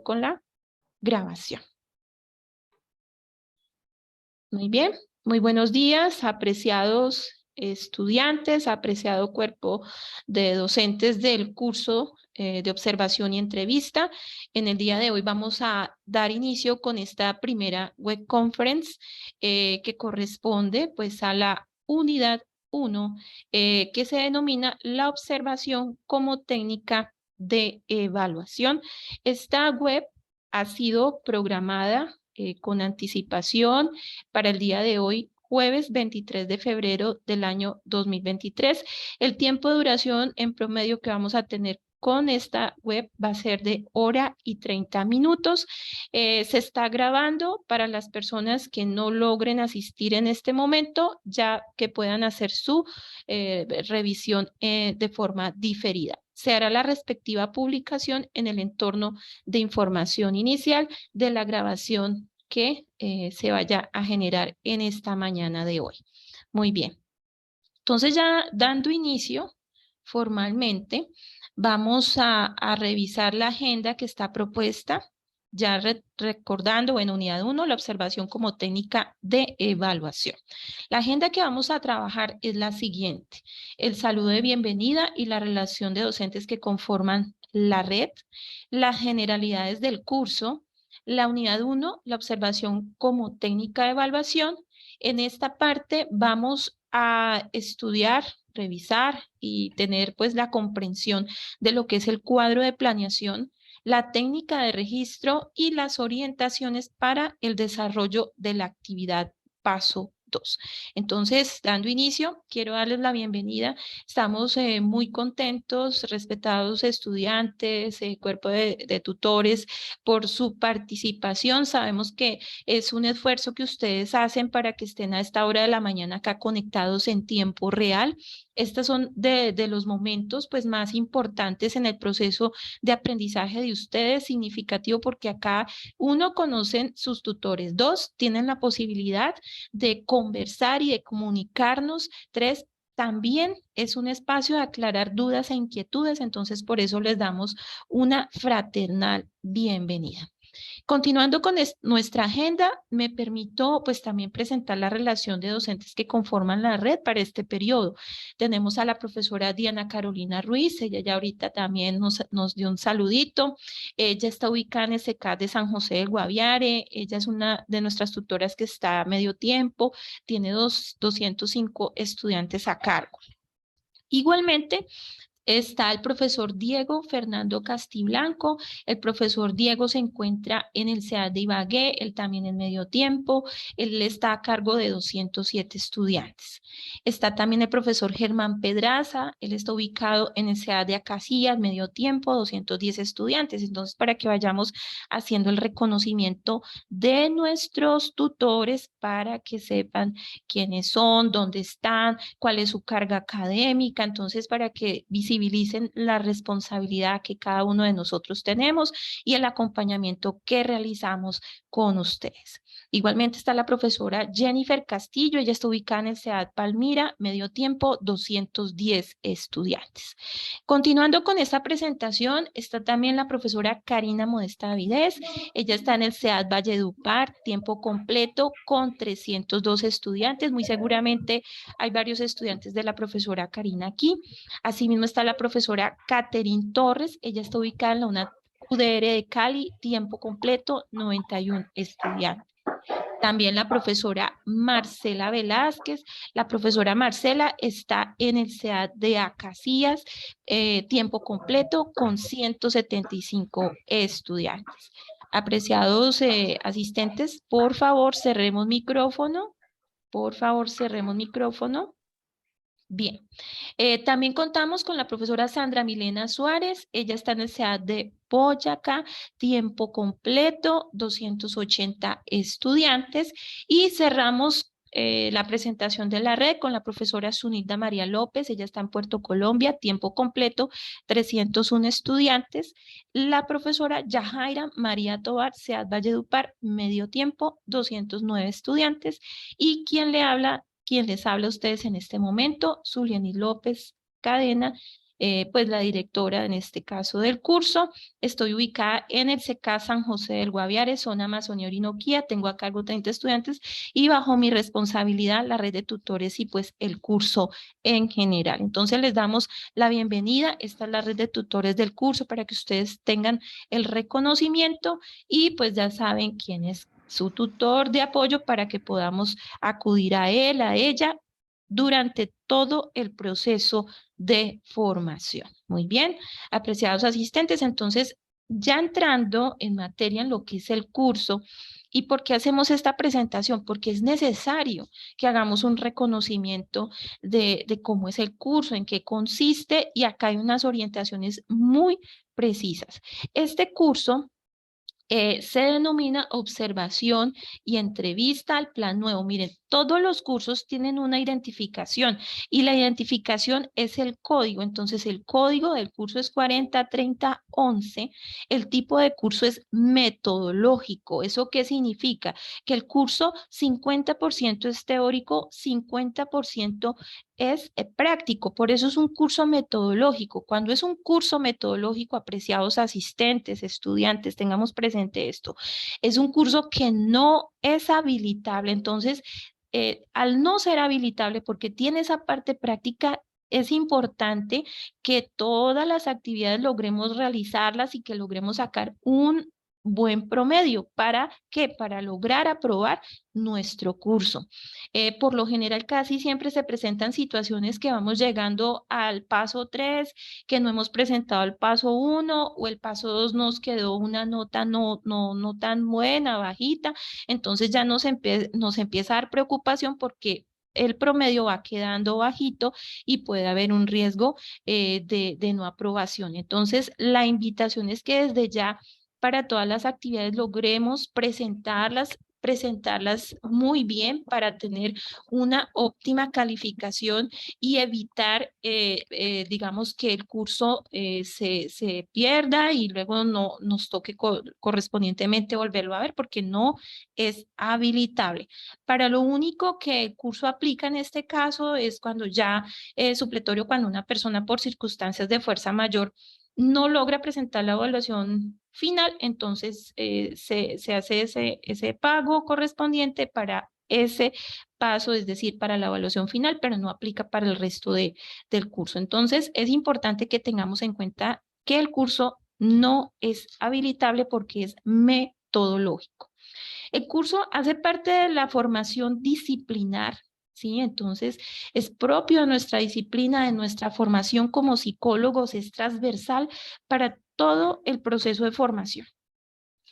con la grabación. Muy bien, muy buenos días, apreciados estudiantes, apreciado cuerpo de docentes del curso de observación y entrevista. En el día de hoy vamos a dar inicio con esta primera web conference que corresponde pues a la unidad 1 que se denomina la observación como técnica de evaluación. Esta web ha sido programada con anticipación para el día de hoy, jueves 23 de febrero del año 2023. El tiempo de duración en promedio que vamos a tener con esta web va a ser de 1:30. Se está grabando para las personas que no logren asistir en este momento, ya que puedan hacer su revisión de forma diferida. Se hará la respectiva publicación en el entorno de información inicial de la grabación que se vaya a generar en esta mañana de hoy. Muy bien. Entonces ya dando inicio formalmente, vamos a revisar la agenda que está propuesta, ya recordando en unidad 1 la observación como técnica de evaluación. La agenda que vamos a trabajar es la siguiente: el saludo de bienvenida y la relación de docentes que conforman la red, las generalidades del curso, la unidad 1, la observación como técnica de evaluación. En esta parte vamos a estudiar, revisar y tener pues la comprensión de lo que es el cuadro de planeación, la técnica de registro y las orientaciones para el desarrollo de la actividad paso 2. Entonces, dando inicio, quiero darles la bienvenida. Estamos muy contentos, respetados estudiantes, cuerpo de tutores, por su participación. Sabemos que es un esfuerzo que ustedes hacen para que estén a esta hora de la mañana acá conectados en tiempo real. Estos son de los momentos pues más importantes en el proceso de aprendizaje de ustedes, significativo porque acá uno, conocen sus tutores; dos, tienen la posibilidad de conversar y de comunicarnos; tres, también es un espacio de aclarar dudas e inquietudes. Entonces por eso les damos una fraternal bienvenida. Continuando con nuestra agenda, me permito pues también presentar la relación de docentes que conforman la red para este periodo. Tenemos a la profesora Diana Carolina Ruiz, ella ya ahorita también nos dio un saludito. Ella está ubicada en el CECAD de San José del Guaviare. Ella es una de nuestras tutoras que está a medio tiempo, tiene 205 estudiantes a cargo. Igualmente, está el profesor Diego Fernando Castiblanco. El profesor Diego se encuentra en el CEAD de Ibagué, él también en medio tiempo. Él está a cargo de 207 estudiantes. Está también el profesor Germán Pedraza, él está ubicado en el CEAD de Acacías, medio tiempo, 210 estudiantes. Entonces, para que vayamos haciendo el reconocimiento de nuestros tutores, para que sepan quiénes son, dónde están, cuál es su carga académica. Entonces, para que visibilicen la responsabilidad que cada uno de nosotros tenemos y el acompañamiento que realizamos con ustedes. Igualmente está la profesora Jennifer Castillo, ella está ubicada en el CEAD Palmira, medio tiempo, 210 estudiantes. Continuando con esta presentación, está también la profesora Karina Modesta Avidez, ella está en el CEAD Valledupar, tiempo completo, con 302 estudiantes. Muy seguramente hay varios estudiantes de la profesora Karina aquí. Asimismo está la profesora Catherine Torres, ella está ubicada en la UNAD UDR de Cali, tiempo completo, 91 estudiantes. También la profesora Marcela Velázquez. La profesora Marcela está en el CEAD de Acacías, tiempo completo, con 175 estudiantes. Apreciados asistentes, por favor, cerremos micrófono. Por favor, cerremos micrófono. Bien, también contamos con la profesora Sandra Milena Suárez, ella está en el CEAD de Boyacá, tiempo completo, 280 estudiantes, y cerramos la presentación de la red con la profesora Zunilda María López, ella está en Puerto Colombia, tiempo completo, 301 estudiantes. La profesora Yajaira María Tobar, CEAD Valledupar, medio tiempo, 209 estudiantes, y quien les habla a ustedes en este momento, Zuliani López Cadena, pues la directora en este caso del curso. Estoy ubicada en el CECA San José del Guaviare, zona Amazonía Orinoquía. Tengo a cargo 30 estudiantes y bajo mi responsabilidad la red de tutores y pues el curso en general. Entonces les damos la bienvenida. Esta es la red de tutores del curso para que ustedes tengan el reconocimiento y pues ya saben quién es su tutor de apoyo para que podamos acudir a él, a ella, durante todo el proceso de formación. Muy bien, apreciados asistentes, entonces ya entrando en materia en lo que es el curso, ¿y por qué hacemos esta presentación? Porque es necesario que hagamos un reconocimiento de cómo es el curso, en qué consiste, y acá hay unas orientaciones muy precisas. Este curso se denomina observación y entrevista al plan nuevo. Miren, todos los cursos tienen una identificación y la identificación es el código. Entonces, el código del curso es 403011. El tipo de curso es metodológico. ¿Eso qué significa? Que el curso 50% es teórico, 50% es práctico, por eso es un curso metodológico. Cuando es un curso metodológico, apreciados asistentes, estudiantes, tengamos presente esto, es un curso que no es habilitable. Entonces, al no ser habilitable, porque tiene esa parte práctica, es importante que todas las actividades logremos realizarlas y que logremos sacar un buen promedio. ¿Para qué? Para lograr aprobar nuestro curso. Por lo general, casi siempre se presentan situaciones que vamos llegando al paso 3, que no hemos presentado el paso 1 o el paso 2 nos quedó una nota no tan buena, bajita. Entonces ya nos empieza a dar preocupación porque el promedio va quedando bajito y puede haber un riesgo de no aprobación. Entonces, la invitación es que desde ya para todas las actividades logremos presentarlas muy bien para tener una óptima calificación y evitar, digamos, que el curso se pierda y luego no nos toque correspondientemente volverlo a ver porque no es habilitable. Para lo único que el curso aplica en este caso es cuando ya supletorio, cuando una persona por circunstancias de fuerza mayor no logra presentar la evaluación final, entonces se hace ese pago correspondiente para ese paso, es decir, para la evaluación final, pero no aplica para el resto del curso. Entonces, es importante que tengamos en cuenta que el curso no es habilitable porque es metodológico. El curso hace parte de la formación disciplinar, ¿sí? Entonces, es propio de nuestra disciplina, de nuestra formación como psicólogos, es transversal para todo el proceso de formación.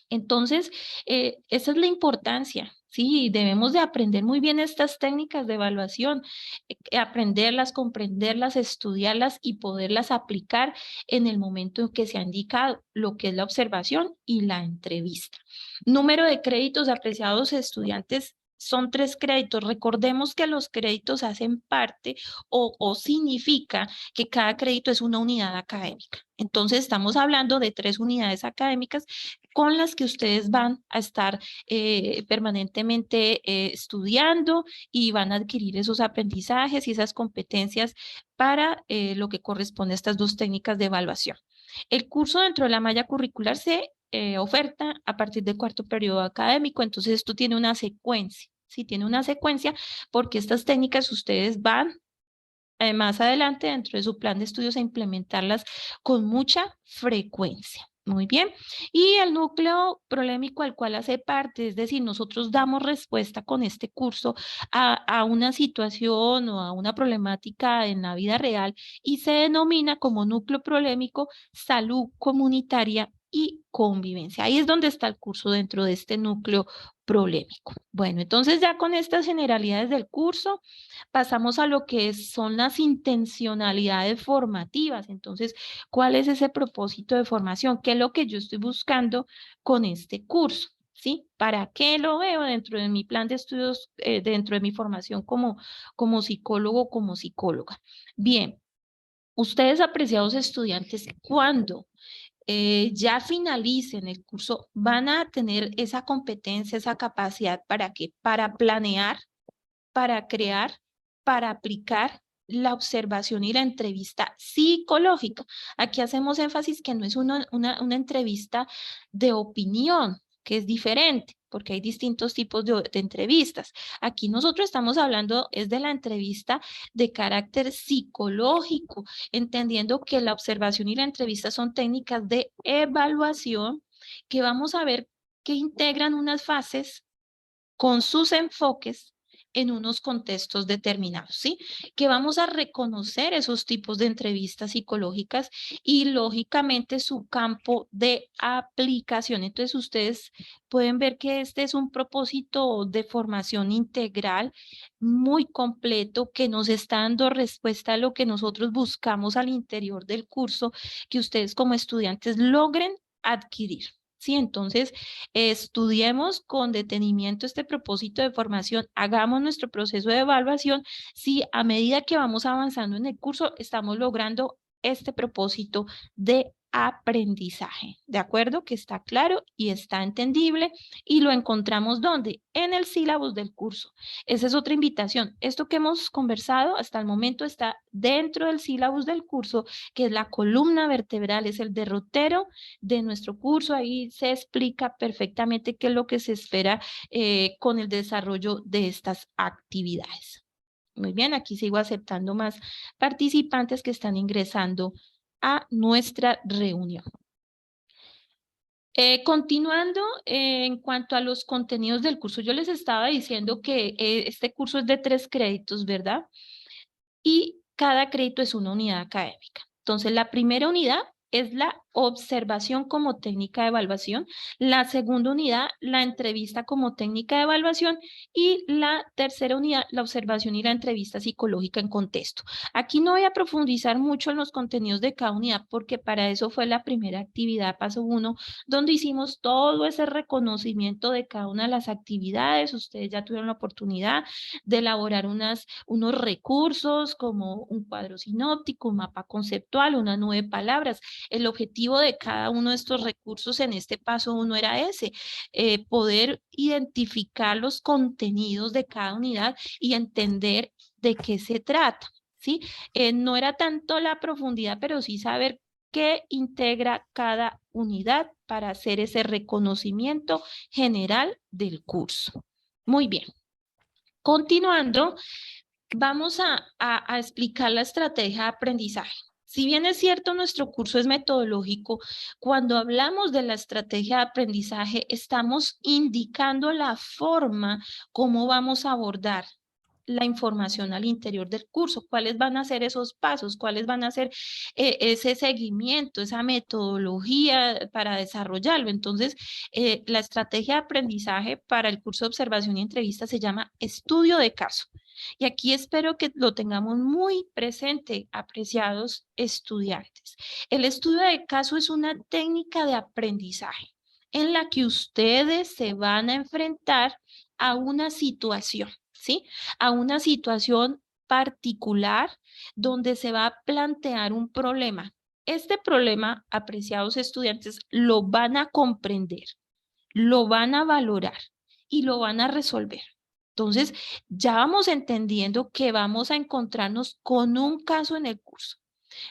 Entonces, esa es la importancia, ¿sí? Debemos de aprender muy bien estas técnicas de evaluación, aprenderlas, comprenderlas, estudiarlas y poderlas aplicar en el momento en que se ha indicado lo que es la observación y la entrevista. Número de créditos, apreciados estudiantes, son 3 créditos. Recordemos que los créditos hacen parte o significa que cada crédito es una unidad académica. Entonces, estamos hablando de 3 unidades académicas con las que ustedes van a estar permanentemente estudiando y van a adquirir esos aprendizajes y esas competencias para lo que corresponde a estas 2 técnicas de evaluación. El curso dentro de la malla curricular se oferta a partir del 4º periodo académico, entonces esto tiene una secuencia, ¿sí? Tiene una secuencia porque estas técnicas ustedes van más adelante dentro de su plan de estudios a implementarlas con mucha frecuencia. Muy bien. Y el núcleo problemático al cual hace parte, es decir, nosotros damos respuesta con este curso a una situación o a una problemática en la vida real y se denomina como núcleo problemático salud comunitaria y convivencia. Ahí es donde está el curso dentro de este núcleo problemático. Bueno, entonces ya con estas generalidades del curso, pasamos a lo que son las intencionalidades formativas. Entonces, ¿cuál es ese propósito de formación? ¿Qué es lo que yo estoy buscando con este curso? ¿Sí? ¿Para qué lo veo dentro de mi plan de estudios, dentro de mi formación como psicólogo, como psicóloga? Bien, ustedes, apreciados estudiantes, cuando ya finalicen el curso, van a tener esa competencia, esa capacidad para qué? Para planear, para crear, para aplicar la observación y la entrevista psicológica. Aquí hacemos énfasis que no es una entrevista de opinión, que es diferente, porque hay distintos tipos de entrevistas. Aquí nosotros estamos hablando es de la entrevista de carácter psicológico, entendiendo que la observación y la entrevista son técnicas de evaluación que vamos a ver que integran unas fases con sus enfoques en unos contextos determinados, ¿sí? Que vamos a reconocer esos tipos de entrevistas psicológicas y lógicamente su campo de aplicación. Entonces ustedes pueden ver que este es un propósito de formación integral muy completo que nos está dando respuesta a lo que nosotros buscamos al interior del curso, que ustedes como estudiantes logren adquirir. Sí, entonces estudiemos con detenimiento este propósito de formación, hagamos nuestro proceso de evaluación si a medida que vamos avanzando en el curso estamos logrando este propósito de aprendizaje, ¿de acuerdo? Que está claro y está entendible y lo encontramos ¿dónde? En el sílabus del curso. Esa es otra invitación. Esto que hemos conversado hasta el momento está dentro del sílabus del curso, que es la columna vertebral, es el derrotero de nuestro curso. Ahí se explica perfectamente qué es lo que se espera con el desarrollo de estas actividades. Muy bien, aquí sigo aceptando más participantes que están ingresando a nuestra reunión. Continuando, en cuanto a los contenidos del curso, yo les estaba diciendo que este curso es de 3 créditos, ¿verdad? Y cada crédito es una unidad académica. Entonces, la primera unidad es la observación como técnica de evaluación, la segunda unidad, la entrevista como técnica de evaluación y la tercera unidad, la observación y la entrevista psicológica en contexto. Aquí no voy a profundizar mucho en los contenidos de cada unidad porque para eso fue la primera actividad, paso 1, donde hicimos todo ese reconocimiento de cada una de las actividades. Ustedes ya tuvieron la oportunidad de elaborar unos recursos como un cuadro sinóptico, un mapa conceptual, unas 9 palabras. El objetivo de cada uno de estos recursos en este paso 1 era ese, poder identificar los contenidos de cada unidad y entender de qué se trata, ¿sí? No era tanto la profundidad, pero sí saber qué integra cada unidad para hacer ese reconocimiento general del curso. Muy bien. Continuando, vamos a explicar la estrategia de aprendizaje. Si bien es cierto, nuestro curso es metodológico, cuando hablamos de la estrategia de aprendizaje, estamos indicando la forma como vamos a abordar la información al interior del curso, cuáles van a ser esos pasos, cuáles van a ser ese seguimiento, esa metodología para desarrollarlo. Entonces, la estrategia de aprendizaje para el curso de observación y entrevista se llama estudio de caso. Y aquí espero que lo tengamos muy presente, apreciados estudiantes. El estudio de caso es una técnica de aprendizaje en la que ustedes se van a enfrentar a una situación, ¿sí? A una situación particular donde se va a plantear un problema. Este problema, apreciados estudiantes, lo van a comprender, lo van a valorar y lo van a resolver. Entonces, ya vamos entendiendo que vamos a encontrarnos con un caso en el curso.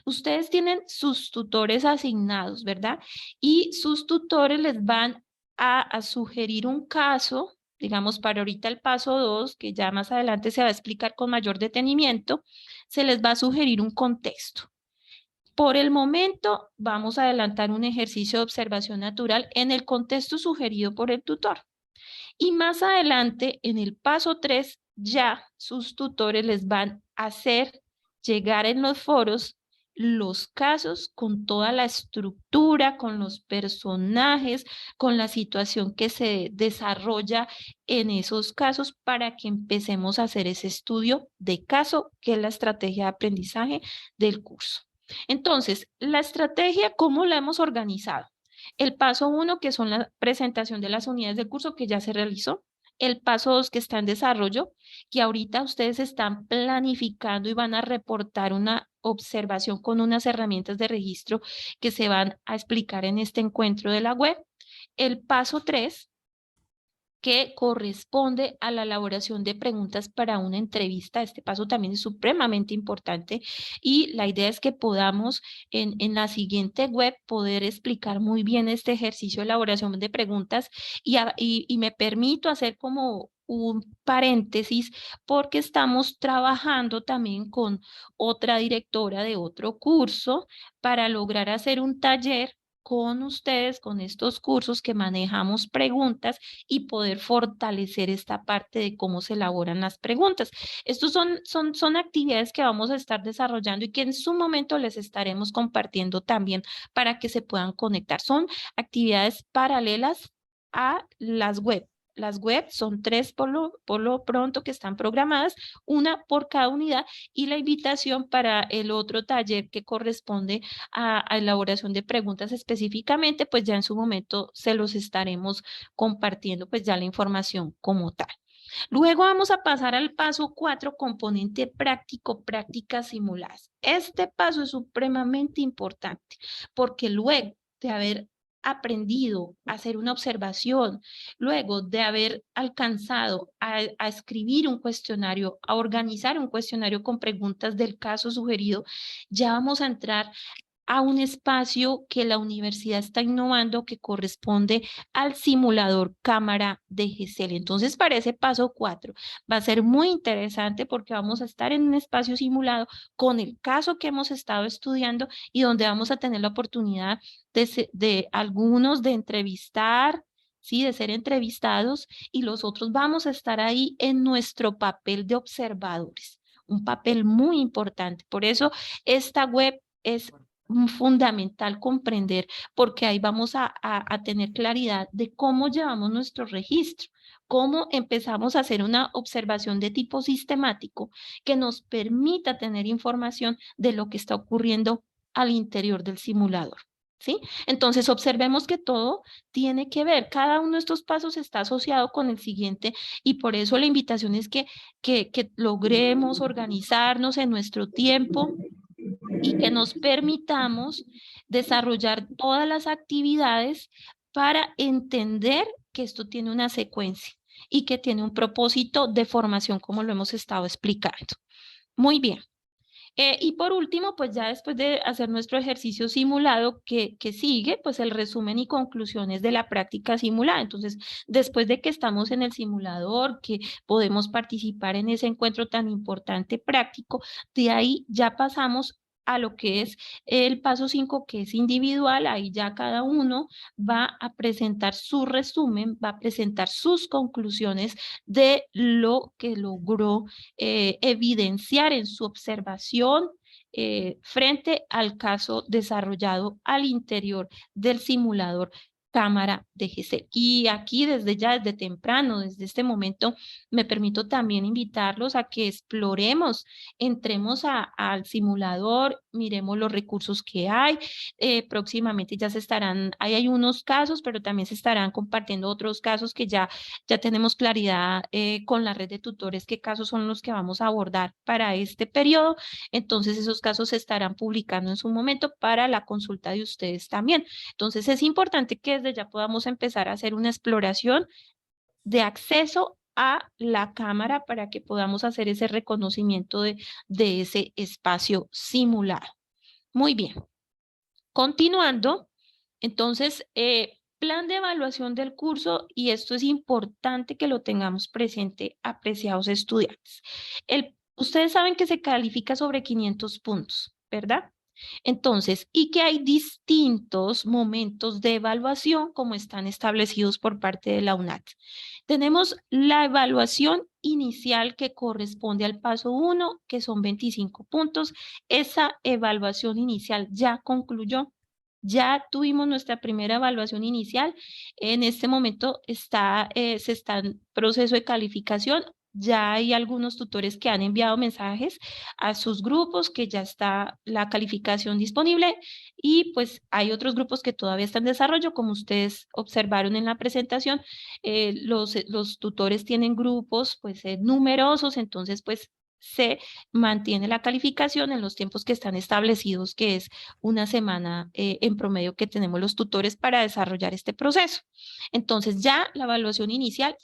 Ustedes tienen sus tutores asignados, ¿verdad? Y sus tutores les van a sugerir un caso, digamos, para ahorita el paso 2, que ya más adelante se va a explicar con mayor detenimiento, se les va a sugerir un contexto. Por el momento, vamos a adelantar un ejercicio de observación natural en el contexto sugerido por el tutor. Y más adelante, en el paso 3, ya sus tutores les van a hacer llegar en los foros los casos con toda la estructura, con los personajes, con la situación que se desarrolla en esos casos para que empecemos a hacer ese estudio de caso, que es la estrategia de aprendizaje del curso. Entonces, la estrategia, ¿cómo la hemos organizado? El paso 1, que son la presentación de las unidades del curso, que ya se realizó. El paso 2, que está en desarrollo, que ahorita ustedes están planificando y van a reportar una observación con unas herramientas de registro que se van a explicar en este encuentro de la web. El paso 3, que corresponde a la elaboración de preguntas para una entrevista. Este paso también es supremamente importante y la idea es que podamos en la siguiente web poder explicar muy bien este ejercicio de elaboración de preguntas y me permito hacer como un paréntesis porque estamos trabajando también con otra directora de otro curso para lograr hacer un taller con ustedes, con estos cursos que manejamos preguntas y poder fortalecer esta parte de cómo se elaboran las preguntas. Estos son actividades que vamos a estar desarrollando y que en su momento les estaremos compartiendo también para que se puedan conectar. Son actividades paralelas a las web. Las web son 3 por lo pronto que están programadas, una por cada unidad, y la invitación para el otro taller que corresponde a elaboración de preguntas específicamente, pues ya en su momento se los estaremos compartiendo pues ya la información como tal. Luego vamos a pasar al paso 4, componente práctico, prácticas simuladas. Este paso es supremamente importante porque luego de haber aprendido a hacer una observación, luego de haber alcanzado a escribir un cuestionario, a organizar un cuestionario con preguntas del caso sugerido, ya vamos a entrar a un espacio que la universidad está innovando que corresponde al simulador cámara de GESEL. Entonces, para ese paso 4 va a ser muy interesante porque vamos a estar en un espacio simulado con el caso que hemos estado estudiando y donde vamos a tener la oportunidad de algunos de entrevistar, ¿sí? De ser entrevistados y los otros vamos a estar ahí en nuestro papel de observadores. Un papel muy importante. Por eso esta web es fundamental comprender porque ahí vamos a tener claridad de cómo llevamos nuestro registro, cómo empezamos a hacer una observación de tipo sistemático que nos permita tener información de lo que está ocurriendo al interior del simulador. ¿Sí? Entonces observemos que todo tiene que ver, cada uno de estos pasos está asociado con el siguiente y por eso la invitación es que logremos organizarnos en nuestro tiempo y que nos permitamos desarrollar todas las actividades para entender que esto tiene una secuencia y que tiene un propósito de formación como lo hemos estado explicando. Muy bien. Y por último, pues ya después de hacer nuestro ejercicio simulado que sigue, pues el resumen y conclusiones de la práctica simulada. Entonces, después de que estamos en el simulador, que podemos participar en ese encuentro tan importante práctico, de ahí ya pasamos a lo que es el paso 5, que es individual. Ahí ya cada uno va a presentar su resumen, va a presentar sus conclusiones de lo que logró evidenciar en su observación frente al caso desarrollado al interior del simulador cámara de GESEL. Y aquí desde temprano, desde este momento, me permito también invitarlos a que exploremos, entremos al simulador, miremos los recursos que hay. Próximamente ya hay unos casos, pero también se estarán compartiendo otros casos que ya tenemos claridad con la red de tutores qué casos son los que vamos a abordar para este periodo. Entonces, esos casos se estarán publicando en su momento para la consulta de ustedes también. Entonces, es importante que desde ya podamos empezar a hacer una exploración de acceso a la cámara para que podamos hacer ese reconocimiento de ese espacio simulado. Muy bien. Continuando, entonces, plan de evaluación del curso, y esto es importante que lo tengamos presente, apreciados estudiantes. Ustedes saben que se califica sobre 500 puntos, ¿verdad? Entonces, y que hay distintos momentos de evaluación como están establecidos por parte de la UNAT. Tenemos la evaluación inicial que corresponde al paso 1, que son 25 puntos. Esa evaluación inicial ya concluyó. Ya tuvimos nuestra primera evaluación inicial. En este momento se está en proceso de calificación. Ya hay algunos tutores que han enviado mensajes a sus grupos que ya está la calificación disponible y pues hay otros grupos que todavía están en desarrollo, como ustedes observaron en la presentación. Los tutores tienen grupos pues numerosos, entonces pues se mantiene la calificación en los tiempos que están establecidos, que es una semana en promedio que tenemos los tutores para desarrollar este proceso. Entonces ya la evaluación inicial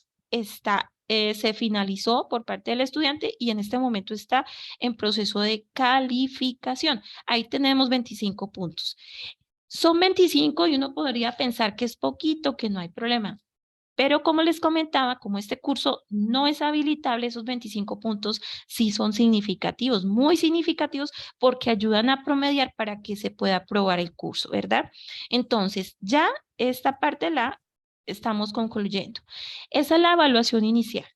se finalizó por parte del estudiante y en este momento está en proceso de calificación. Ahí tenemos 25 puntos. Son 25 y uno podría pensar que es poquito, que no hay problema. Pero como les comentaba, como este curso no es habilitable, esos 25 puntos sí son significativos, muy significativos, porque ayudan a promediar para que se pueda aprobar el curso, ¿verdad? Entonces, ya esta parte la estamos concluyendo. Esa es la evaluación inicial.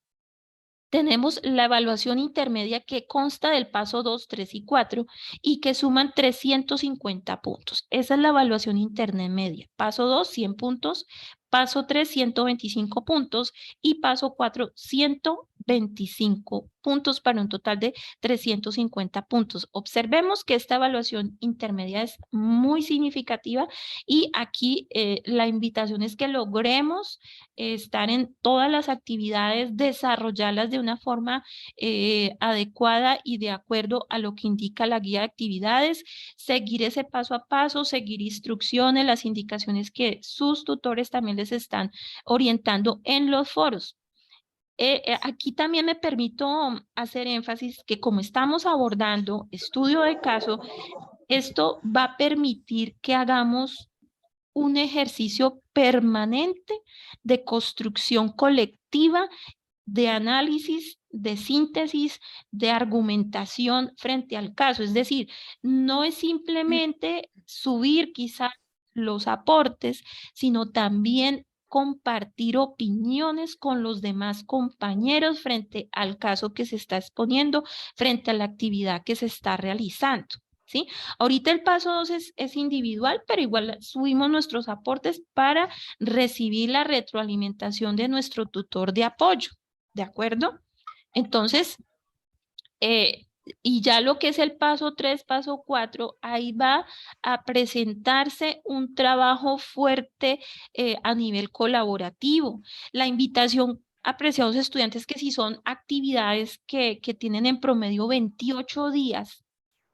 Tenemos la evaluación intermedia que consta del paso 2, 3 y 4 y que suman 350 puntos. Esa es la evaluación intermedia. Paso 2, 100 puntos. Paso 3, 125 puntos. Y paso 4, 125 puntos para un total de 350 puntos. Observemos que esta evaluación intermedia es muy significativa y aquí la invitación es que logremos estar en todas las actividades, desarrollarlas de una forma adecuada y de acuerdo a lo que indica la guía de actividades, seguir ese paso a paso, seguir instrucciones, las indicaciones que sus tutores también les están orientando en los foros. Aquí también me permito hacer énfasis que como estamos abordando estudio de caso, esto va a permitir que hagamos un ejercicio permanente de construcción colectiva, de análisis, de síntesis, de argumentación frente al caso. Es decir, no es simplemente subir quizá los aportes, sino también compartir opiniones con los demás compañeros frente al caso que se está exponiendo, frente a la actividad que se está realizando. ¿Sí? Ahorita el paso 2 es individual, pero igual subimos nuestros aportes para recibir la retroalimentación de nuestro tutor de apoyo, ¿de acuerdo? Entonces, y ya lo que es el paso 3, paso 4, ahí va a presentarse un trabajo fuerte a nivel colaborativo. La invitación, apreciados estudiantes, que si son actividades que tienen en promedio 28 días,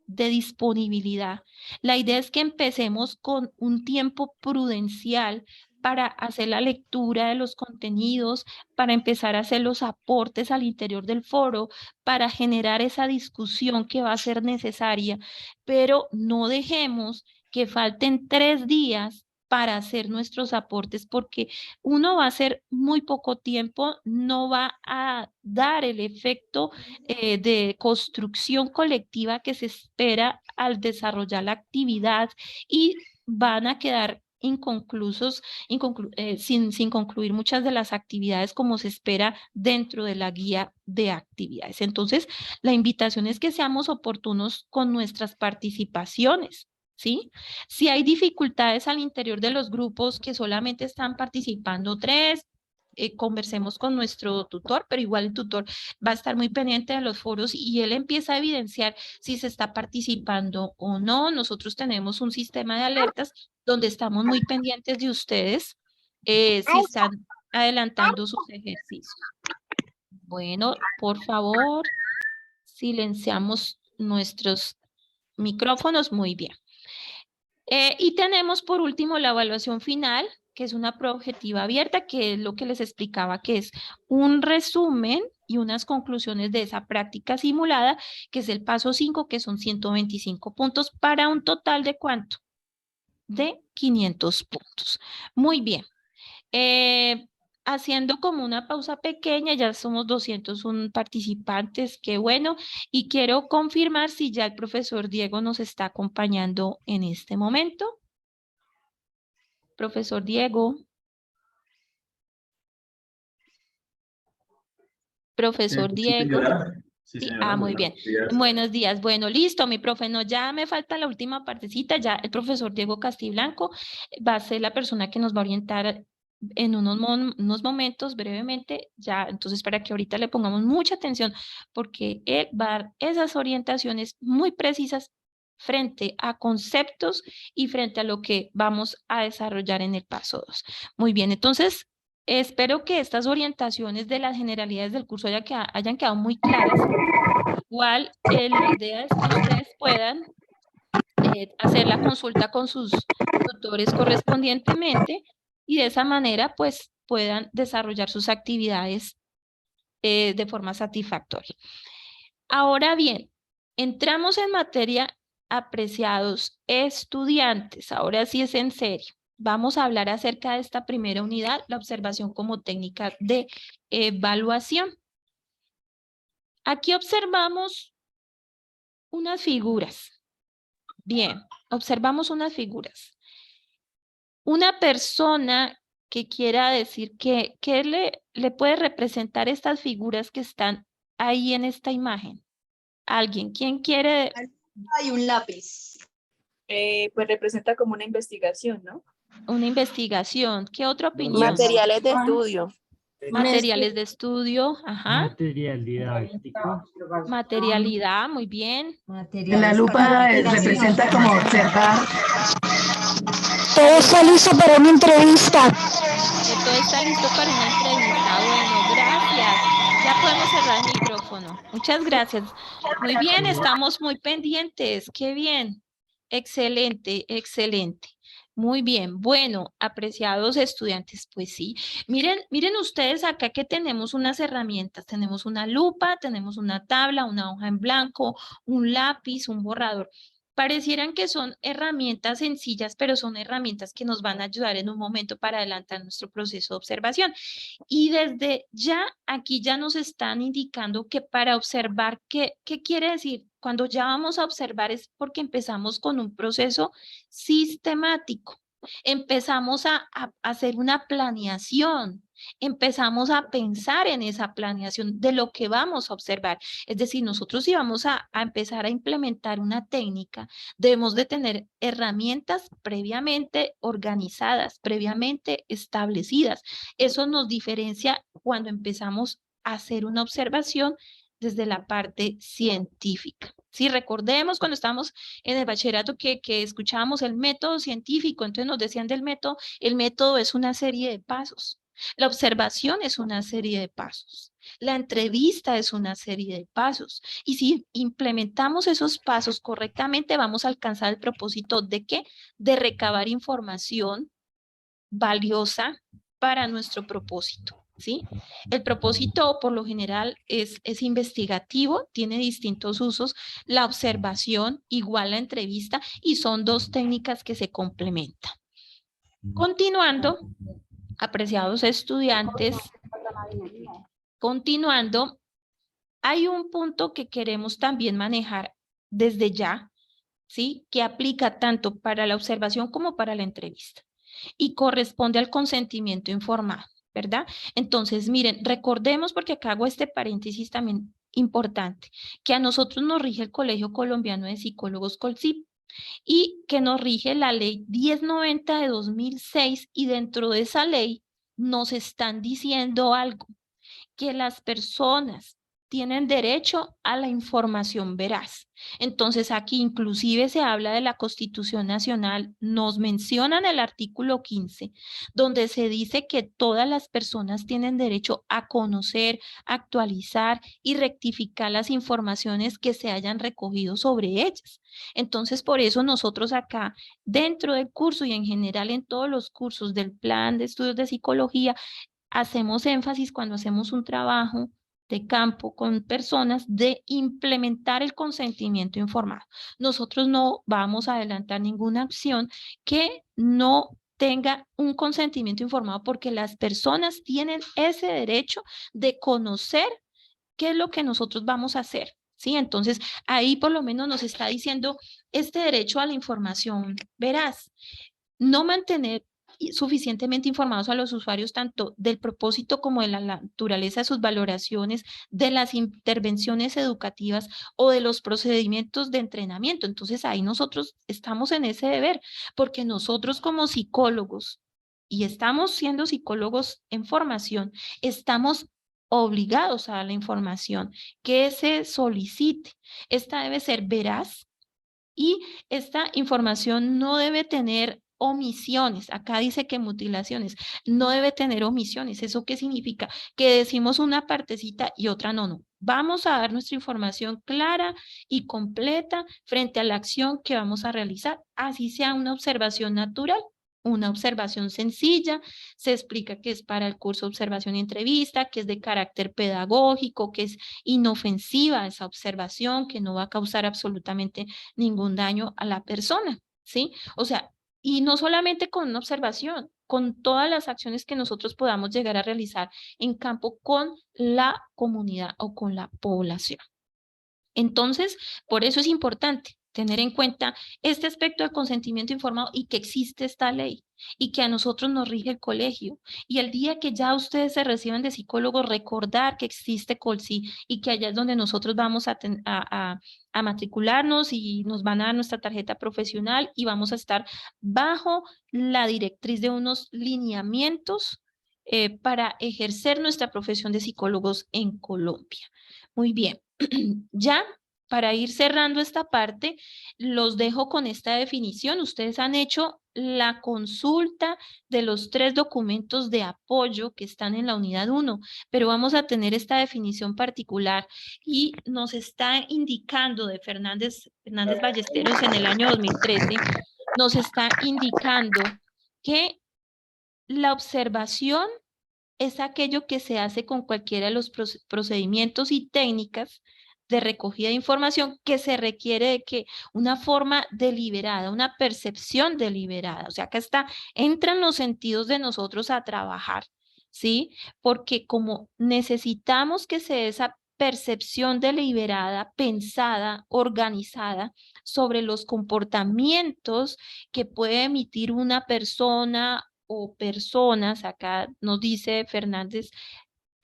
de disponibilidad. La idea es que empecemos con un tiempo prudencial para hacer la lectura de los contenidos, para empezar a hacer los aportes al interior del foro, para generar esa discusión que va a ser necesaria, pero no dejemos que falten 3 días para hacer nuestros aportes, porque uno va a ser muy poco tiempo, no va a dar el efecto de construcción colectiva que se espera al desarrollar la actividad y van a quedar inconclusos, sin concluir muchas de las actividades como se espera dentro de la guía de actividades. Entonces, la invitación es que seamos oportunos con nuestras participaciones. ¿Sí? Si hay dificultades al interior de los grupos que solamente están participando 3, conversemos con nuestro tutor, pero igual el tutor va a estar muy pendiente de los foros y él empieza a evidenciar si se está participando o no. Nosotros tenemos un sistema de alertas donde estamos muy pendientes de ustedes si están adelantando sus ejercicios. Bueno, por favor, silenciamos nuestros micrófonos. Muy bien. Y tenemos por último la evaluación final, que es una prueba objetiva abierta, que es lo que les explicaba, que es un resumen y unas conclusiones de esa práctica simulada, que es el paso 5, que son 125 puntos para un total de ¿cuánto? De 500 puntos. Muy bien. Haciendo como una pausa pequeña, ya somos 201 participantes, qué bueno, y quiero confirmar si ya el profesor Diego nos está acompañando en este momento. Profesor Diego. Profesor Diego. Sí, Sí, señora. muy bien. Buenos días. Bueno, listo, mi profe. No, ya me falta la última partecita. Ya el profesor Diego Castiblanco va a ser la persona que nos va a orientar en unos momentos brevemente. Ya, entonces, para que ahorita le pongamos mucha atención, porque él va a dar esas orientaciones muy precisas frente a conceptos y frente a lo que vamos a desarrollar en el paso 2. Muy bien, entonces, espero que estas orientaciones de las generalidades del curso hayan quedado muy claras. Igual, la idea es que ustedes puedan hacer la consulta con sus tutores correspondientemente y de esa manera, pues, puedan desarrollar sus actividades de forma satisfactoria. Ahora bien, entramos en materia, apreciados estudiantes. Ahora sí es en serio. Vamos a hablar acerca de esta primera unidad, la observación como técnica de evaluación. Aquí observamos unas figuras. Bien, observamos unas figuras. Una persona que quiera decir ¿qué le puede representar estas figuras que están ahí en esta imagen? ¿Alguien? ¿Quién quiere? Hay un lápiz. Pues representa como una investigación, ¿no? Una investigación. ¿Qué otra opinión? Materiales de estudio. Materiales de estudio, ajá. Material didáctico. Materialidad, muy bien. La lupa representa como observar. Todo está listo para una entrevista. Todo está listo para una entrevista. Bueno, gracias. Ya podemos cerrar el micrófono. Muchas gracias. Muy bien, estamos muy pendientes. Qué bien. Excelente, excelente. Muy bien. Bueno, apreciados estudiantes, pues sí. Miren ustedes acá que tenemos unas herramientas. Tenemos una lupa, tenemos una tabla, una hoja en blanco, un lápiz, un borrador. Parecieran que son herramientas sencillas, pero son herramientas que nos van a ayudar en un momento para adelantar nuestro proceso de observación. Y desde ya, aquí ya nos están indicando que para observar, ¿qué quiere decir? Cuando ya vamos a observar es porque empezamos con un proceso sistemático. Empezamos a hacer una planeación. Empezamos a pensar en esa planeación de lo que vamos a observar. Es decir, nosotros si vamos a empezar a implementar una técnica, debemos de tener herramientas previamente organizadas, previamente establecidas. Eso nos diferencia cuando empezamos a hacer una observación desde la parte científica. Si recordemos cuando estábamos en el bachillerato que escuchábamos el método científico, entonces nos decían del método, el método es una serie de pasos. La observación es una serie de pasos. La entrevista es una serie de pasos. Y si implementamos esos pasos correctamente, vamos a alcanzar el propósito de ¿qué? De recabar información valiosa para nuestro propósito. ¿Sí? El propósito por lo general es investigativo, tiene distintos usos, la observación igual la entrevista y son dos técnicas que se complementan. Continuando, apreciados estudiantes, continuando, hay un punto que queremos también manejar desde ya, ¿sí? Que aplica tanto para la observación como para la entrevista y corresponde al consentimiento informado, ¿verdad? Entonces, miren, recordemos, porque acá hago este paréntesis también importante, que a nosotros nos rige el Colegio Colombiano de Psicólogos Colsip y que nos rige la ley 1090 de 2006 y dentro de esa ley nos están diciendo algo, que las personas tienen derecho a la información veraz. Entonces aquí inclusive se habla de la Constitución Nacional, nos mencionan el artículo 15, donde se dice que todas las personas tienen derecho a conocer, actualizar y rectificar las informaciones que se hayan recogido sobre ellas. Entonces por eso nosotros acá dentro del curso y en general en todos los cursos del plan de estudios de psicología hacemos énfasis cuando hacemos un trabajo de campo con personas de implementar el consentimiento informado. Nosotros no vamos a adelantar ninguna acción que no tenga un consentimiento informado porque las personas tienen ese derecho de conocer qué es lo que nosotros vamos a hacer. ¿Sí? Entonces, ahí por lo menos nos está diciendo este derecho a la información veraz. No mantener suficientemente informados a los usuarios tanto del propósito como de la naturaleza de sus valoraciones, de las intervenciones educativas o de los procedimientos de entrenamiento. Entonces ahí nosotros estamos en ese deber, porque nosotros como psicólogos, y estamos siendo psicólogos en formación, estamos obligados a dar la información que se solicite. Esta debe ser veraz y esta información no debe tener omisiones. Acá dice que mutilaciones, no debe tener omisiones. ¿Eso qué significa? Que decimos una partecita y otra no. Vamos a dar nuestra información clara y completa frente a la acción que vamos a realizar, así sea una observación natural una observación sencilla, se explica que es para el curso de observación y entrevista, que es de carácter pedagógico, que es inofensiva esa observación, que no va a causar absolutamente ningún daño a la persona, ¿sí? O sea, y no solamente con una observación, con todas las acciones que nosotros podamos llegar a realizar en campo con la comunidad o con la población. Entonces, por eso es importante tener en cuenta este aspecto del consentimiento informado y que existe esta ley y que a nosotros nos rige el colegio. Y el día que ya ustedes se reciban de psicólogos, recordar que existe Colsi y que allá es donde nosotros vamos a matricularnos y nos van a dar nuestra tarjeta profesional y vamos a estar bajo la directriz de unos lineamientos para ejercer nuestra profesión de psicólogos en Colombia. Muy bien. Ya, para ir cerrando esta parte, los dejo con esta definición. Ustedes han hecho la consulta de los 3 documentos de apoyo que están en la unidad 1, pero vamos a tener esta definición particular y nos está indicando de Fernández Ballesteros en el año 2013, nos está indicando que la observación es aquello que se hace con cualquiera de los procedimientos y técnicas de recogida de información que se requiere de que una forma deliberada, una percepción deliberada. O sea, acá entran los sentidos de nosotros a trabajar, ¿sí? Porque como necesitamos que se dé esa percepción deliberada, pensada, organizada sobre los comportamientos que puede emitir una persona o personas, acá nos dice Fernández,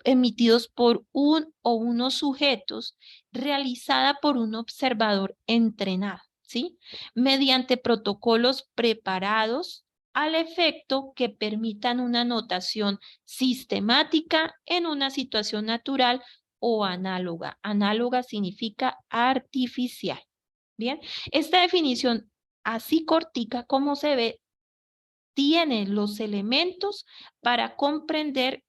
emitidos por un o unos sujetos, realizada por un observador entrenado, ¿sí? Mediante protocolos preparados al efecto que permitan una notación sistemática en una situación natural o análoga. Análoga significa artificial. Bien, esta definición, así cortica como se ve, tiene los elementos para comprender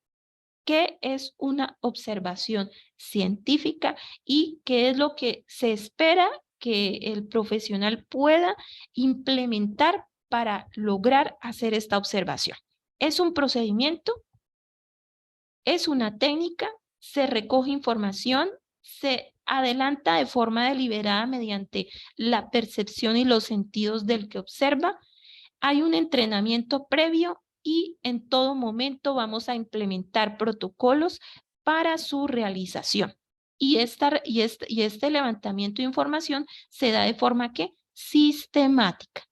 qué es una observación científica y qué es lo que se espera que el profesional pueda implementar para lograr hacer esta observación. Es un procedimiento, es una técnica, se recoge información, se adelanta de forma deliberada mediante la percepción y los sentidos del que observa. Hay un entrenamiento previo y en todo momento vamos a implementar protocolos para su realización. Y este levantamiento de información se da de forma que sistemática.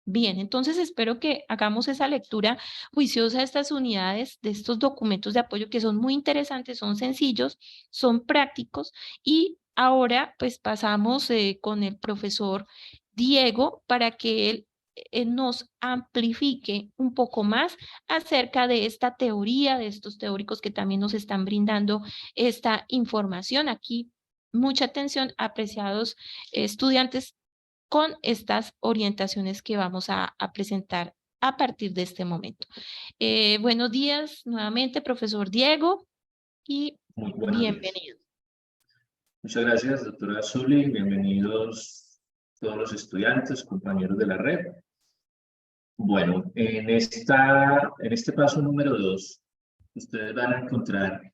Bien, entonces espero que hagamos esa lectura juiciosa de estas unidades, de estos documentos de apoyo que son muy interesantes, son sencillos, son prácticos y ahora pues pasamos con el profesor Diego para que él nos amplifique un poco más acerca de esta teoría, de estos teóricos que también nos están brindando esta información. Aquí, mucha atención, apreciados estudiantes, con estas orientaciones que vamos a presentar a partir de este momento. Buenos días nuevamente, profesor Diego, y Muy buenos días. bienvenido. Muchas gracias, doctora Zuli. Bienvenidos todos los estudiantes, compañeros de la red. Bueno, en este paso número 2, ustedes van a encontrar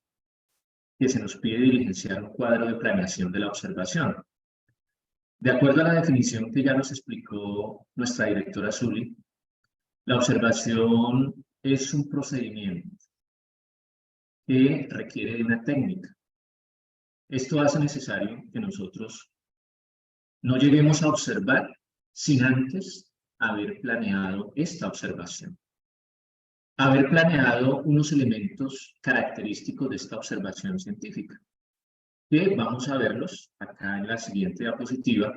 que se nos pide diligenciar un cuadro de planeación de la observación. De acuerdo a la definición que ya nos explicó nuestra directora Zuli, la observación es un procedimiento que requiere de una técnica. Esto hace necesario que nosotros no lleguemos a observar sin antes haber planeado esta observación. Haber planeado unos elementos característicos de esta observación científica, que vamos a verlos acá en la siguiente diapositiva.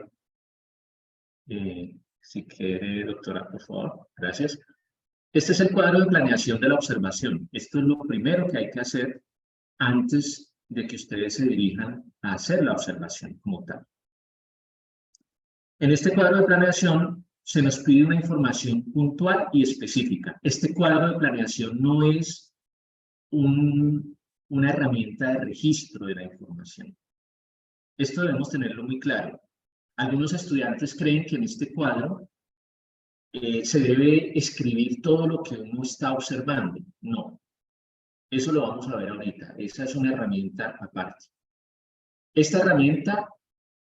Si quiere, doctora, por favor. Gracias. Este es el cuadro de planeación de la observación. Esto es lo primero que hay que hacer antes de que ustedes se dirijan a hacer la observación como tal. En este cuadro de planeación se nos pide una información puntual y específica. Este cuadro de planeación no es una herramienta de registro de la información. Esto debemos tenerlo muy claro. Algunos estudiantes creen que en este cuadro se debe escribir todo lo que uno está observando. No, eso lo vamos a ver ahorita. Esa es una herramienta aparte. Esta herramienta